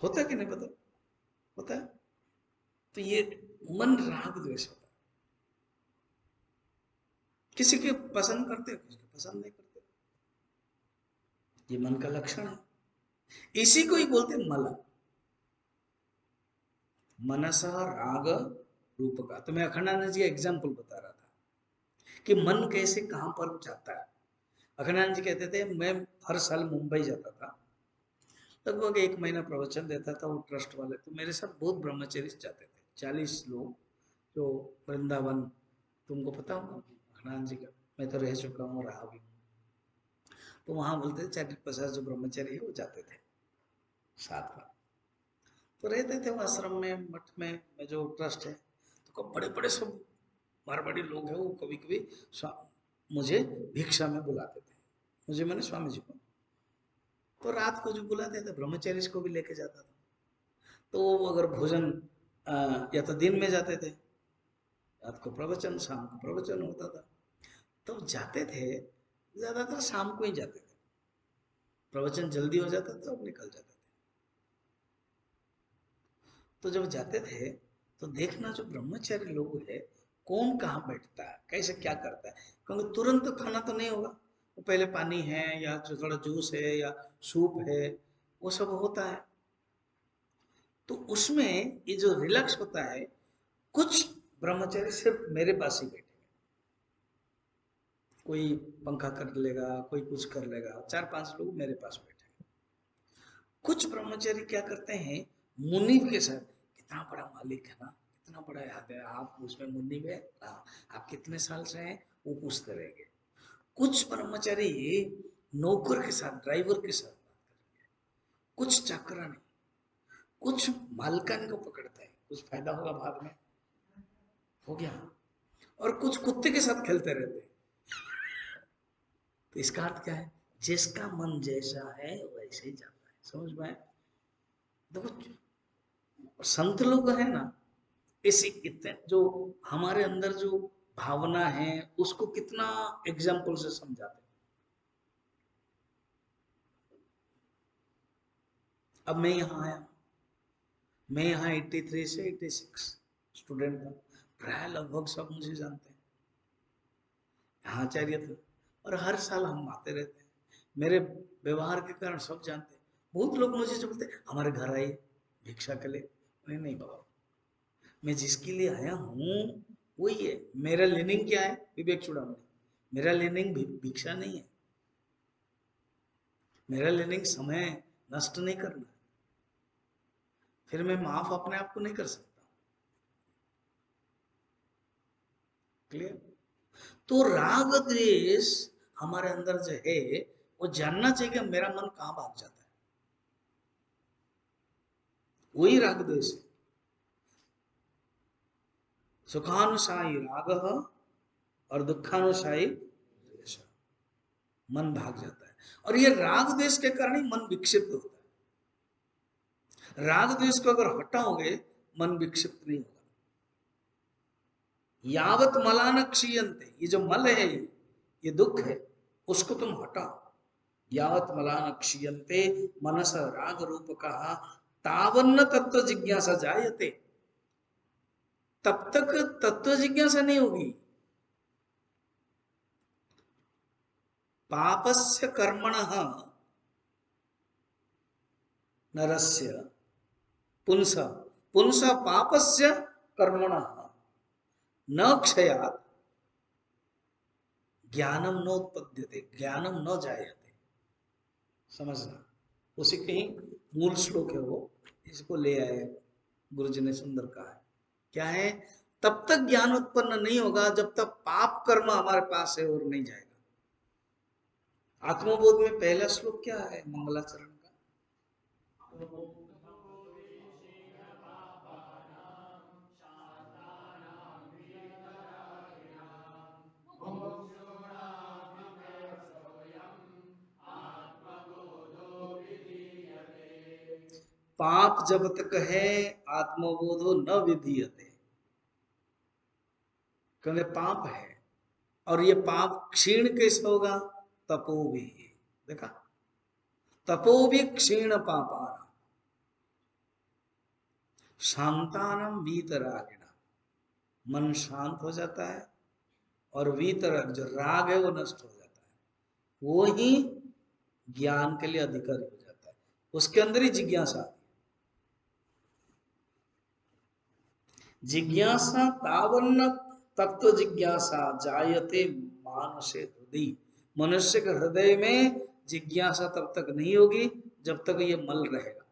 होता है कि नहीं पता? होता है। तो ये मन राग द्वेष होता है। किसी के पसंद करते हो, किसी के पसंद नहीं करते, ये मन का लक्षण है। इसी को ही बोलते हैं मल। मनसा राग रूप का। तो मैं अखंडानंद जी का एग्जाम्पल बता रहा था कि मन कैसे कहां पर जाता है। अखंडानंद जी कहते थे, मैं हर साल मुंबई जाता था, लगभग 1 महीना प्रवचन देता था वो ट्रस्ट वाले, तो मेरे साथ बहुत ब्रह्मचर्य जाते थे, 40 लोग, जो वृंदावन, तुमको पता होगा अखंडानंद जी का, मैं तो रह चुका हूँ, रहा भी हूँ। तो वहां बोलते थे 40-50 जो ब्रह्मचर्य है वो जाते थे साथ में। तो रहते थे वो आश्रम में, मठ में जो ट्रस्ट है। तो बड़े बड़े सब मारवाड़ी लोग हैं, वो कभी कभी मुझे भिक्षा में बुलाते थे, मुझे मैंने स्वामी जी को। तो रात को जो बुलाते थे ब्रह्मचारी को भी लेके जाता था। तो वो अगर भोजन या तो दिन में जाते थे, रात को प्रवचन, शाम को प्रवचन होता था, तो जाते थे, ज्यादातर शाम को ही जाते थे, प्रवचन जल्दी हो जाता था और निकल जाते थे। तो जब जाते थे तो देखना जो ब्रह्मचारी लोग है कौन कहाँ बैठता है, कैसे क्या करता है, क्योंकि तुरंत तो खाना तो नहीं होगा, वो पहले पानी है या जो थोड़ा जूस है या सूप है वो सब होता है। तो उसमें ये जो रिलैक्स होता है, कुछ ब्रह्मचारी सिर्फ मेरे पास ही बैठे, कोई पंखा कर लेगा, कोई कुछ कर लेगा, 4-5 लोग मेरे पास बैठे। कुछ ब्रह्मचारी क्या करते हैं, मुनीब के साथ, कितना बड़ा मालिक है ना, कितना बड़ा याद है आप उसमें मुनीब है, आप कितने साल से हैं, वो पूछते रहेंगे। कुछ ब्रह्मचारी नौकर के साथ, ड्राइवर के साथ बात करेंगे, कुछ चाकरानी, कुछ मालकान को पकड़ता है, कुछ फायदा होगा बाद में, हो गया, और कुछ कुत्ते के साथ खेलते रहते हैं। तो इसका अर्थ क्या है, जिसका मन जैसा है वैसे ही जाता है, समझ में आया? देखो संत लोग है ना, इसी इतने जो हमारे अंदर जो भावना है उसको कितना एग्जाम्पल से समझाते हैं। अब मैं यहाँ आया, मैं यहाँ 83 से 86 स्टूडेंट था, प्राय लगभग सब मुझे जानते हैं, यहाँ आचार्य था, और हर साल हम आते रहते हैं, मेरे व्यवहार के कारण सब जानते हैं। बहुत लोग मुझे जो बोलते हैं हमारे घर आइए भिक्षा के लिए, नहीं नहीं बाबा, मैं जिसके लिए आया हूँ वही है। मेरा लीनिंग क्या है, विवेक चूड़ामणि, मेरा लीनिंग भिक्षा नहीं है, मेरा लीनिंग समय नष्ट नहीं करना, फिर मैं माफ अपने आप को नहीं कर सकता। क्लियर? तो राग द्वेष हमारे अंदर जो है वो जानना चाहिए कि मेरा मन कहां भाग जाता है, वही राग द्वेष है। सुखानुसाई राग और दुखानुसाई द्वेष, मन भाग जाता है, और ये राग द्वेष के कारण ही मन विक्षिप्त होता है। राग द्वेष को अगर हटाओगे मन विक्षिप्त नहीं होगा। यावत मलान क्षीयन्ते, ये जो मल है ये दुख है, उसको तुम हटाओ। यावत मलान क्षीयन्ते मनस राग रूप कहा, तावन्न तत्व जिज्ञासा जायते, तब तक तत्व जिज्ञासा नहीं होगी। पापस्य कर्मणः नरस्य पुंस पुंस पापस्य कर्मणः न क्षयात् ज्ञानम न उत्पद्यते, ज्ञानम न जायते। समझना, उसी के ही मूल श्लोक है वो, इसको ले आए गुरु जी ने, सुंदर कहा है। क्या है, तब तक ज्ञान उत्पन्न नहीं होगा जब तक पाप कर्म हमारे पास है और नहीं जाएगा। आत्मबोध में पहला श्लोक क्या है मंगलाचरण का, पाप जब तक है आत्मबोधो न विधीयते, क्योंकि पाप है, और ये पाप क्षीण कैसे होगा, तपो भी, देखा, तपो भी क्षीण पापा शांतानम वीतरागिणा, मन शांत हो जाता है, और वीतराग जो राग है वो नष्ट हो जाता है, वो ही ज्ञान के लिए अधिकारी हो जाता है, उसके अंदर ही जिज्ञासा। जिज्ञासा तावन्न तत्व जिज्ञासा जायते मानसे हृदय, मनुष्य के हृदय में जिज्ञासा तब तक नहीं होगी जब तक ये मल रहेगा।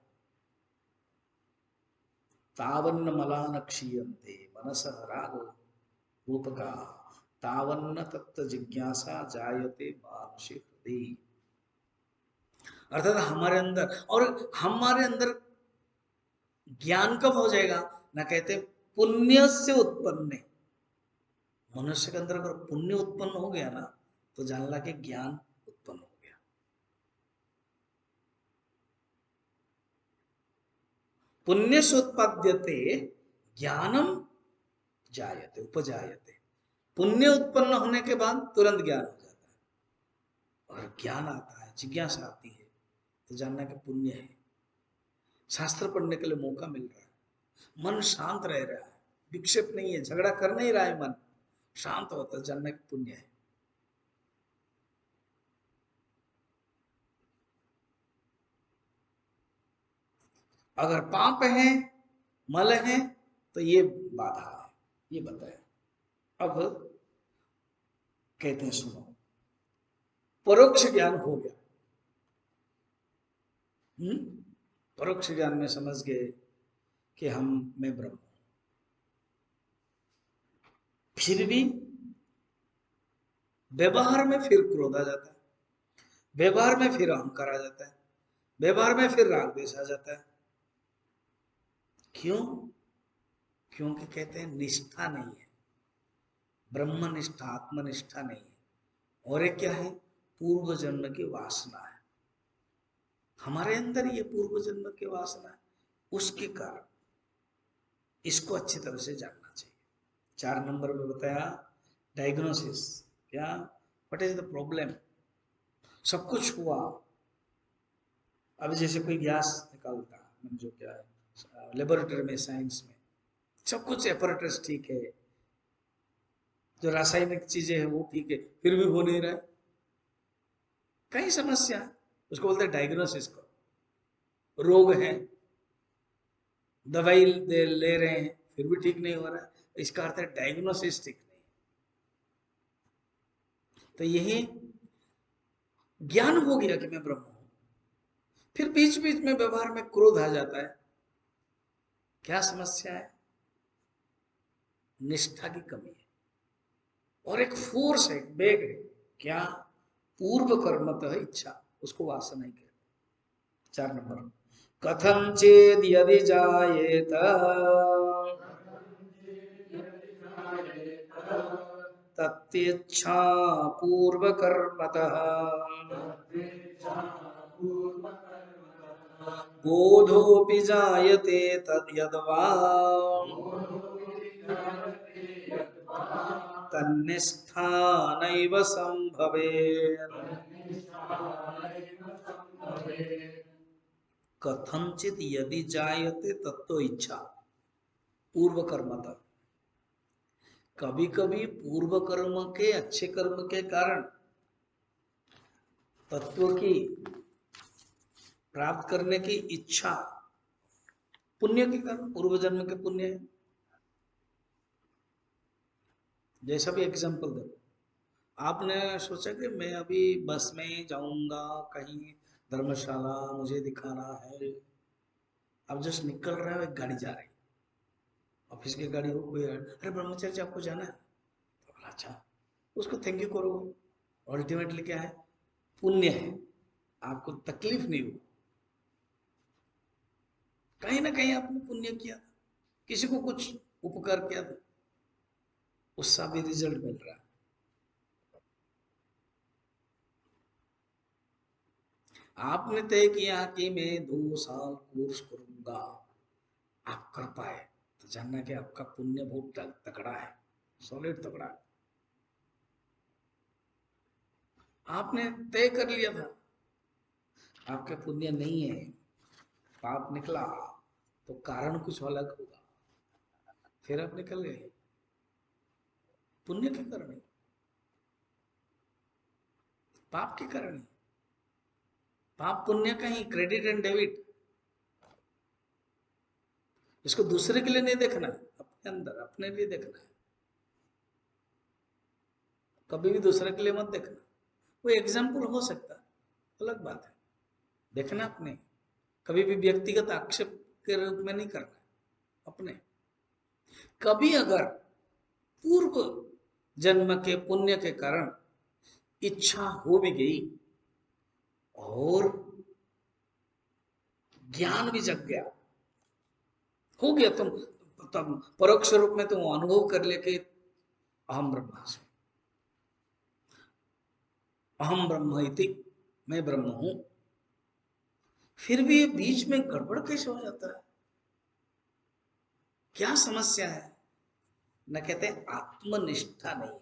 तावन्न मलान क्षीयन्ते मनस रागो रूपका, तावन्न तत्व जिज्ञासा जायते मानसे हृदय। अर्थात हमारे अंदर, और हमारे अंदर ज्ञान कब हो जाएगा, ना कहते पुण्य से उत्पन्न, मनुष्य के अंदर अगर पुण्य उत्पन्न हो गया ना तो जानला कि ज्ञान उत्पन्न हो गया। पुण्य सोत्पाद्यते ज्ञानम जायते उपजायते। पुण्य उत्पन्न होने के बाद तुरंत ज्ञान हो जाता है, और ज्ञान आता है, जिज्ञासा आती है, तो जानना कि पुण्य है। शास्त्र पढ़ने के लिए मौका मिल रहा है, मन शांत रह रहा है, विक्षेप नहीं है, झगड़ा कर नहीं रहा है, मन शांत होता है, जानना कि पुण्य है। अगर पाप है, मल है, तो ये बाधा है, ये बताया। अब कहते हैं सुनो, परोक्ष ज्ञान हो गया। परोक्ष ज्ञान में समझ गए कि मैं ब्रह्म हूं, फिर भी व्यवहार में फिर क्रोध आ जाता है, व्यवहार में फिर अहंकार आ जाता है, व्यवहार में फिर राग द्वेष आ जाता है। क्यों? क्योंकि कहते हैं निष्ठा नहीं है, ब्रह्मनिष्ठा, आत्मनिष्ठा नहीं है। और एक क्या है? पूर्व जन्म की वासना है, हमारे अंदर ये पूर्व जन्म की वासना है, उसके कारण इसको अच्छी तरह से जानना चाहिए। 4 नंबर में बताया डायग्नोसिस, क्या, व्हाट इज द प्रॉब्लम। सब कुछ हुआ, अब जैसे कोई गैस निकालता है, जो क्या है लेबोरेटरी में, साइंस में सब कुछ एपरेटस ठीक है, जो रासायनिक चीजें हैं वो ठीक है, फिर भी हो नहीं रहा है, कई समस्या है, उसको बोलते हैं डायग्नोसिस को। रोग है, दवाई ले रहे हैं, फिर भी ठीक नहीं हो रहा है, इसका अर्थ है डायग्नोसिस ठीक नहीं। तो यही ज्ञान हो गया कि मैं ब्रह्म हूं, फिर बीच बीच में व्यवहार में क्रोध आ जाता है, क्या समस्या है? निष्ठा की कमी है, और एक फोर्स है, एक वेग है, क्या? पूर्व कर्मतः इच्छा, उसको वासना ही कहते। 4 नंबर, कथम चेद यदि जायेत तत्इच्छा पूर्व कर्मतः बोधोऽपि जायते तद्यद्वा तन्निष्ठा नैव संभवेत्। कथंचित यदि जायते तत्तो इच्छा पूर्व कर्मतः। कभी कभी पूर्व कर्म के, अच्छे कर्म के कारण तत्व की प्राप्त करने की इच्छा, पुण्य के कारण, पूर्व जन्म के पुण्य है। जैसा भी एग्जांपल दो, आपने सोचा कि मैं अभी बस में जाऊंगा कहीं धर्मशाला, मुझे दिखाना है, अब जस्ट निकल रहा है, एक गाड़ी जा रही, ऑफिस की गाड़ी हो, कोई अरे ब्रह्मचर्य आपको जाना है, तो बोला अच्छा, उसको थैंक यू करो, अल्टीमेटली क्या है? पुण्य है, आपको तकलीफ नहीं हो, कहीं ना कहीं आपने पुण्य किया था, किसी को कुछ उपकार किया था, उसका भी रिजल्ट मिल रहा है। आपने तय किया कि मैं 2 साल कोर्स करूंगा, आप कर पाए, तो जानना कि आपका पुण्य बहुत तगड़ा है, सॉलिड तगड़ा है। आपने तय कर लिया था, आपके पुण्य नहीं है, पाप निकला, तो कारण कुछ अलग होगा, फिर आप निकल गए, पुण्य के कारण नहीं, पाप के कारण नहीं। पाप पुण्य का ही क्रेडिट एंड डेबिट, इसको दूसरे के लिए नहीं देखना है, अपने अंदर, अपने लिए देखना है, कभी भी दूसरे के लिए मत देखना। वो एग्जाम्पल हो सकता है, अलग बात है, देखना अपने, कभी भी व्यक्तिगत आक्षेप के रूप में नहीं करना, अपने। कभी अगर पूर्व जन्म के पुण्य के कारण इच्छा हो भी गई और ज्ञान भी जग गया, हो गया, तुम परोक्ष रूप में तुम अनुभव कर ले कि अहम ब्रह्मास्मि, अहम ब्रह्म इति, मैं ब्रह्म हूं, फिर भी ये बीच में गड़बड़ कैसे हो जाता है? क्या समस्या है? न कहते आत्मनिष्ठा नहीं है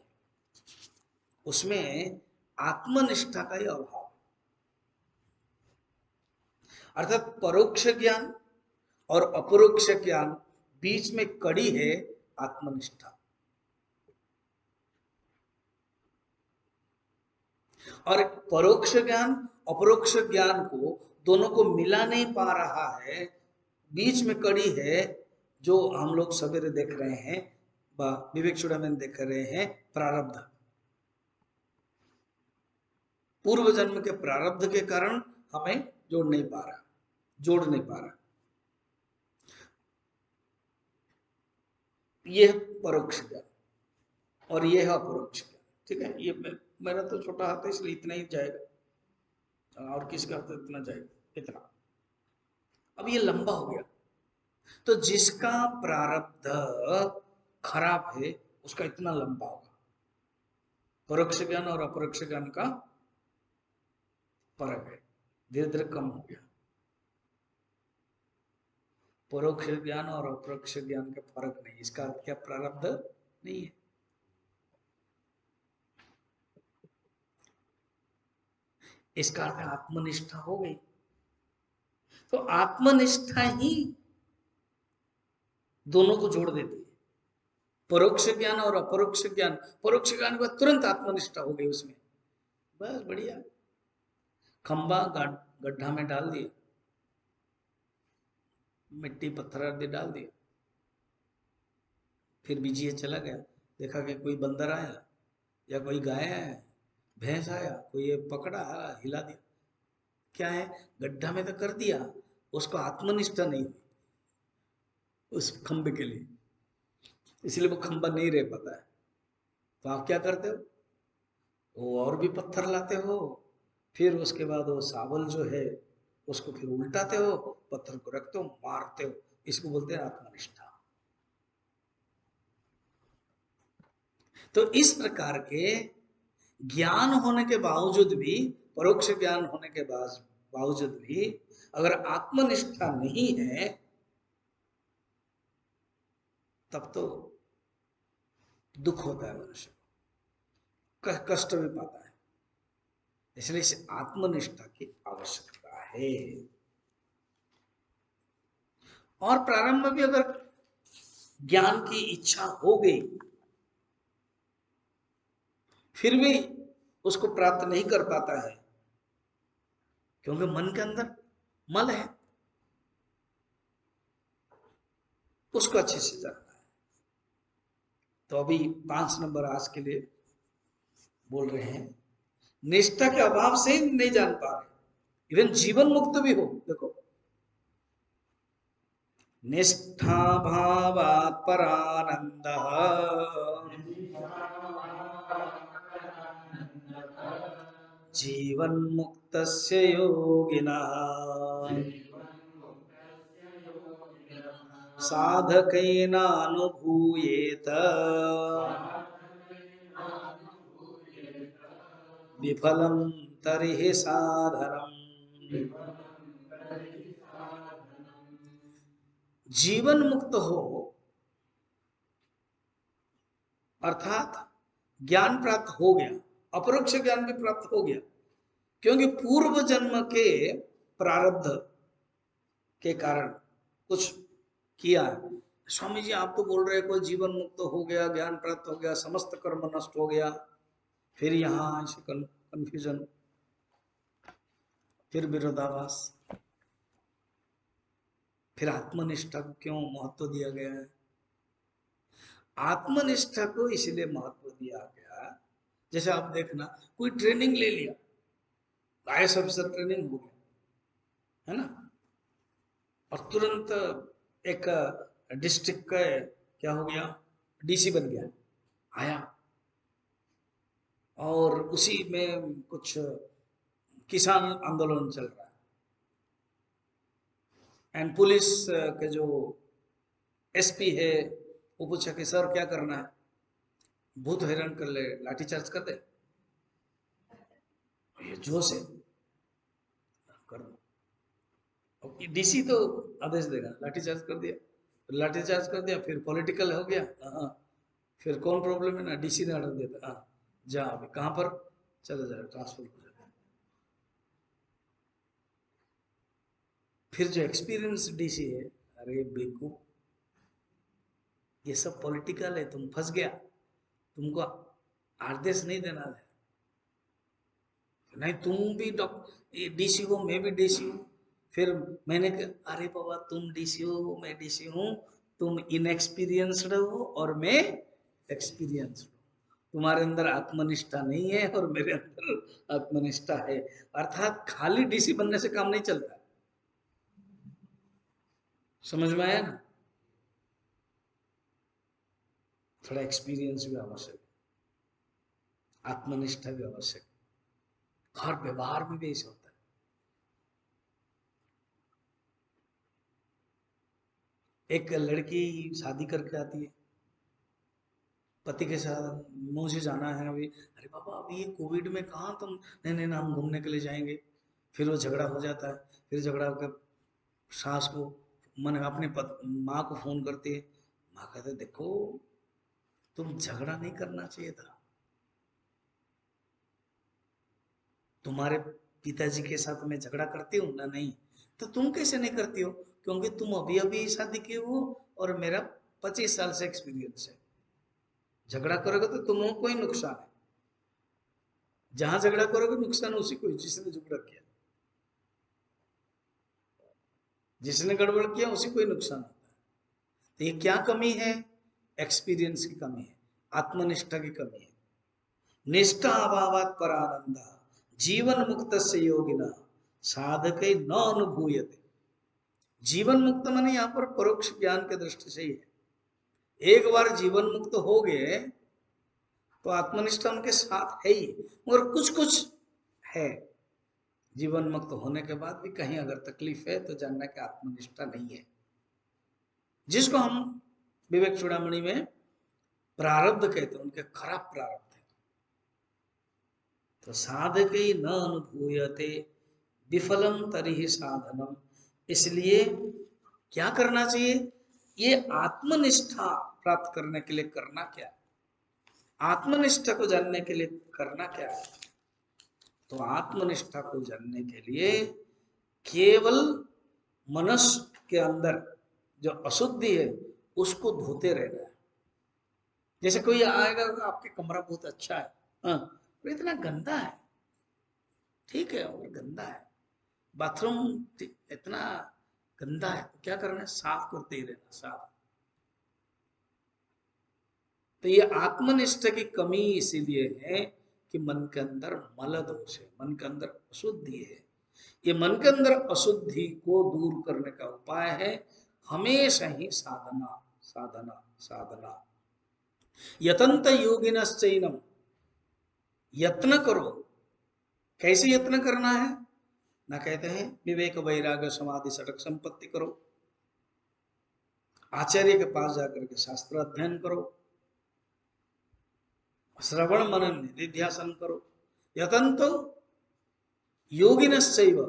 उसमें, आत्मनिष्ठा का ही अभाव। अर्थात परोक्ष ज्ञान और अपरोक्ष ज्ञान, बीच में कड़ी है आत्मनिष्ठा। और परोक्ष ज्ञान अपरोक्ष ज्ञान को, दोनों को मिला नहीं पा रहा है, बीच में कड़ी है जो हम लोग सवेरे देख रहे हैं, विवेक चूड़ामणि देख रहे हैं, प्रारब्ध। पूर्व जन्म के प्रारब्ध के कारण हमें जोड़ नहीं पा रहा, जोड़ नहीं पा रहा। ये है परोक्ष ज्ञान और ये है अपरोक्ष ज्ञान। ठीक है, ये मेरा तो छोटा हाथ है इसलिए इतना ही जाएगा, और किसका हाथ इतना जाएगा, इतना। अब ये लंबा हो गया, तो जिसका प्रारब्ध खराब है उसका इतना लंबा होगा। परोक्ष ज्ञान और अपरोक्ष ज्ञान का फर्क है, धीरे धीरे कम हो गया। परोक्ष ज्ञान और अपरोक्ष ज्ञान का फर्क नहीं, इसका अर्थ क्या प्रारब्ध नहीं है। इसका अर्थ आत्मनिष्ठा हो गई, तो आत्मनिष्ठा ही दोनों को जोड़ देती है, परोक्ष ज्ञान और अपरोक्ष ज्ञान। परोक्ष ज्ञान के बाद तुरंत आत्मनिष्ठा हो गई उसमें, बस बढ़िया। खंबा गड्ढा में डाल दिया, मिट्टी पत्थर आदि डाल दिया, फिर बीजिए चला गया, देखा कि कोई बंदर आया या कोई गाय आया, भैंस आया, कोई ये पकड़ा, हिला दिया। क्या है, गड्ढा में तो कर दिया, उसको आत्मनिष्ठा नहीं हुई उस खंबे के लिए, इसलिए वो खंबा नहीं रह पाता है। तो आप क्या करते हो, वो और भी पत्थर लाते हो, फिर उसके बाद वो सावल जो है उसको फिर उल्टाते हो, पत्थर को रखते हो, मारते हो। इसको बोलते हैं आत्मनिष्ठा। तो इस प्रकार के ज्ञान होने के बावजूद भी, परोक्ष ज्ञान होने के बावजूद भी अगर आत्मनिष्ठा नहीं है, तब तो दुख होता है, मनुष्य कष्ट भी पाता है। इसलिए इस आत्मनिष्ठा की आवश्यकता है। और प्रारंभ में भी अगर ज्ञान की इच्छा हो गई, फिर भी उसको प्राप्त नहीं कर पाता है, क्योंकि मन के अंदर मल है, उसको अच्छे से जानना है। तो अभी 5 नंबर आज के लिए बोल रहे हैं, निष्ठा के अभाव से ही नहीं जान पा रहे, इवन जीवन मुक्त भी हो। देखो, निष्ठा भावात् परानंद जीवन मुक्तस्य योगिनः साधकेनानुभूयेत विफलम तर्हि साधनम्। जीवन मुक्त हो अर्थात ज्ञान प्राप्त हो गया, अपरोक्ष ज्ञान भी प्राप्त हो गया, क्योंकि पूर्व जन्म के प्रारब्ध के कारण कुछ किया। स्वामी जी आप तो बोल रहे कोई जीवन मुक्त हो गया, ज्ञान प्राप्त हो गया, समस्त कर्म नष्ट हो गया, फिर यहाँ ऐसे कंफ्यूजन, फिर विरोधाभास, फिर आत्मनिष्ठा को क्यों महत्व दिया गया है? आत्मनिष्ठा को इसलिए महत्व दिया गया, जैसे आप देखना, कोई ट्रेनिंग ले लिया, आईएएस ऑफिसर ट्रेनिंग हो गया, है ना, और तुरंत एक डिस्ट्रिक्ट का क्या हो गया, डीसी बन गया, आया, और उसी में कुछ किसान आंदोलन चल रहा है, एंड पुलिस के जो एसपी है वो पूछा कि सर क्या करना है, भूत हैरान कर ले, लाठीचार्ज कर दे। ये जोश है, कर दो। डीसी तो आदेश देगा, लाठीचार्ज कर दिया, लाठीचार्ज कर दिया, फिर पॉलिटिकल हो गया, हाँ, फिर कौन प्रॉब्लम है ना, डीसी ने ऑर्डर देता, हाँ जा अभी कहाँ पर, चला जाए ट्रांसफर हो जाता है। फिर जो एक्सपीरियंस डीसी है, अरे बेवकूफ, ये सब पॉलिटिकल है, तुम फंस गया, तुमको आदेश नहीं देना है, नहीं तुम भी डीसी हो, मैं भी डीसी हूँ। फिर मैंने कहा अरे बाबा तुम डीसी हो, मैं डीसी हूँ, तुम इनएक्सपीरियंस्ड हो और मैं एक्सपीरियंस्ड हूँ, तुम्हारे अंदर आत्मनिष्ठा नहीं है और मेरे अंदर आत्मनिष्ठा है, अर्थात खाली डीसी बनने से काम नहीं चलता। समझ में आया ना, थोड़ा एक्सपीरियंस भी आवश्यक, आत्मनिष्ठा भी आवश्यक, हर व्यवहार में भी ऐसा होता है। एक लड़की शादी करके आती है, पति के साथ मुझे जाना है अभी, अरे बाबा अभी ये कोविड में कहाँ तुम, नहीं नहीं ना हम घूमने के लिए जाएंगे। फिर वो झगड़ा हो जाता है, फिर झगड़ा होकर सास को, मन अपने माँ को फोन करती है, माँ कहते देखो तुम झगड़ा नहीं करना चाहिए था, तुम्हारे पिताजी के साथ मैं झगड़ा करती हूँ ना, नहीं, तो तुम कैसे नहीं करती हो, क्योंकि तुम अभी अभी शादी की हो और मेरा 25 साल से एक्सपीरियंस है, झगड़ा करोगे तो तुम्हें कोई नुकसान है, जहां झगड़ा करोगे नुकसान उसी को, जिसने झगड़ा किया, जिसने गड़बड़ किया उसी को ही नुकसान होता है। तो ये क्या कमी है, एक्सपीरियंस की कमी है, आत्मनिष्ठा की कमी है। निष्ठा अभावात परानंदा जीवन मुक्त से योगिना साधक न अनुभूयते। जीवन मुक्त माने यहाँ पर परोक्ष ज्ञान के दृष्टि से ही है, एक बार जीवन मुक्त हो गए तो आत्मनिष्ठा उनके साथ है ही, मगर कुछ कुछ है, जीवन मुक्त होने के बाद भी कहीं अगर तकलीफ है तो जानना कि आत्मनिष्ठा नहीं है, जिसको हम विवेक चूड़ामणि में प्रारब्ध कहते हैं, उनके खराब प्रारब्ध है। तो साधक न अनुभूयते विफलम तरिहि साधनम, इसलिए क्या करना चाहिए, ये आत्मनिष्ठा प्राप्त करने के लिए करना क्या, आत्मनिष्ठा को जानने के लिए करना क्या है। तो आत्मनिष्ठा को जानने के लिए केवल मनुष्य के अंदर जो अशुद्धि है उसको धोते रहना है। जैसे कोई आएगा, आपके कमरा बहुत अच्छा है, हाँ, तो इतना गंदा है, ठीक है और गंदा है, बाथरूम इतना गंदा है, तो क्या करना है, साफ करते ही रहना, साफ। तो ये आत्मनिष्ठ की कमी इसीलिए है कि मन के अंदर मल दोष है, मन के अंदर अशुद्धि है। ये मन के अंदर अशुद्धि को दूर करने का उपाय है हमेशा ही साधना, साधना, साधना। यतंत योगिनश्चैनम, यत्न करो, कैसे यत्न करना है ना, कहते हैं विवेक वैराग्य समाधि षटक संपत्ति करो, आचार्य के पास जाकर के शास्त्र अध्ययन करो, श्रवण मनन निधिध्यासन करो, यतंतो योगिनश्चैव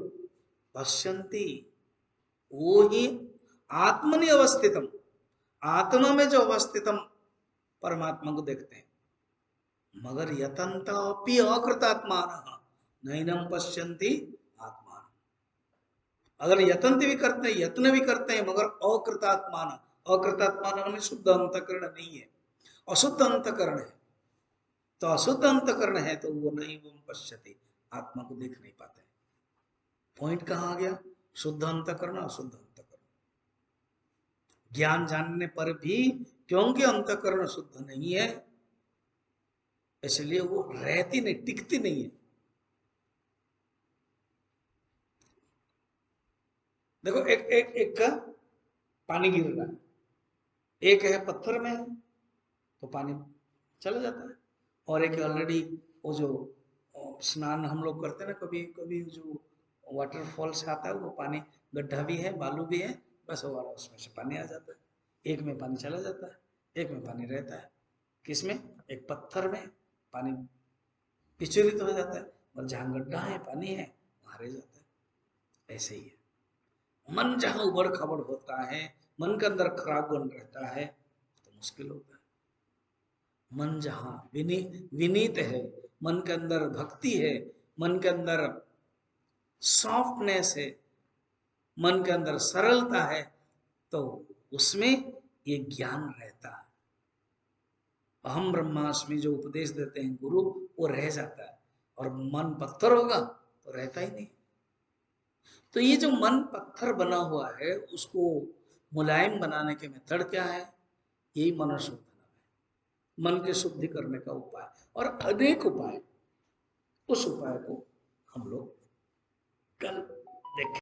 पश्यन्ति, वो ही आत्मनि अवस्थितम, आत्मा में जो अवस्थितम परमात्मा को देखते हैं, मगर यतंत अपि अकृतात्मान नैनम पश्यन्ति आत्मा, अगर यतंत भी करते हैं, यत्न भी करते हैं, मगर अकृतात्मान, अकृतात्मान में शुद्ध अंतकरण नहीं है, अशुद्ध अंतकरण है, तो अशुद्ध अंतकरण है तो वो नहीं, वो पश्यति, आत्मा को देख नहीं पाते। पॉइंट कहाँ आ गया, शुद्ध अंतकरण अशुद्ध अंतकरण, ज्ञान जानने पर भी क्योंकि अंतकरण शुद्ध नहीं है इसलिए वो रहती नहीं, टिकती नहीं है। देखो एक एक एक का पानी गिर रहा है, एक है पत्थर में तो पानी चला जाता है, और एक ऑलरेडी वो जो स्नान हम लोग करते हैं ना, कभी कभी जो वाटरफॉल से आता है वो पानी, गड्ढा भी है बालू भी है, बस वो वाला उसमें से पानी आ जाता है, एक में पानी चला जाता है, एक में पानी रहता है, किसमें, एक पत्थर में पानी विचलित हो जाता है, और जहां गड्ढा है, पानी है, वहां रह जाता है। ऐसे ही है मन, जहां उबड़ खबड़ होता है, मन के अंदर खराब गुण रहता है, तो मुश्किल होता है। मन जहां विनीत है, मन के अंदर भक्ति है, मन के अंदर सॉफ्टनेस है, मन के अंदर सरलता है, तो उसमें ये ज्ञान रहता है। अहम ब्रह्मास्मि जो उपदेश देते हैं गुरु, वो रह जाता है। और मन पत्थर होगा तो रहता ही नहीं। तो ये जो मन पत्थर बना हुआ है, उसको मुलायम बनाने के मेथड क्या है? यही मनोशुद्धि है, मन के शुद्धि करने का उपाय। और अनेक उपाय, उस उपाय को हम लोग कल देखें।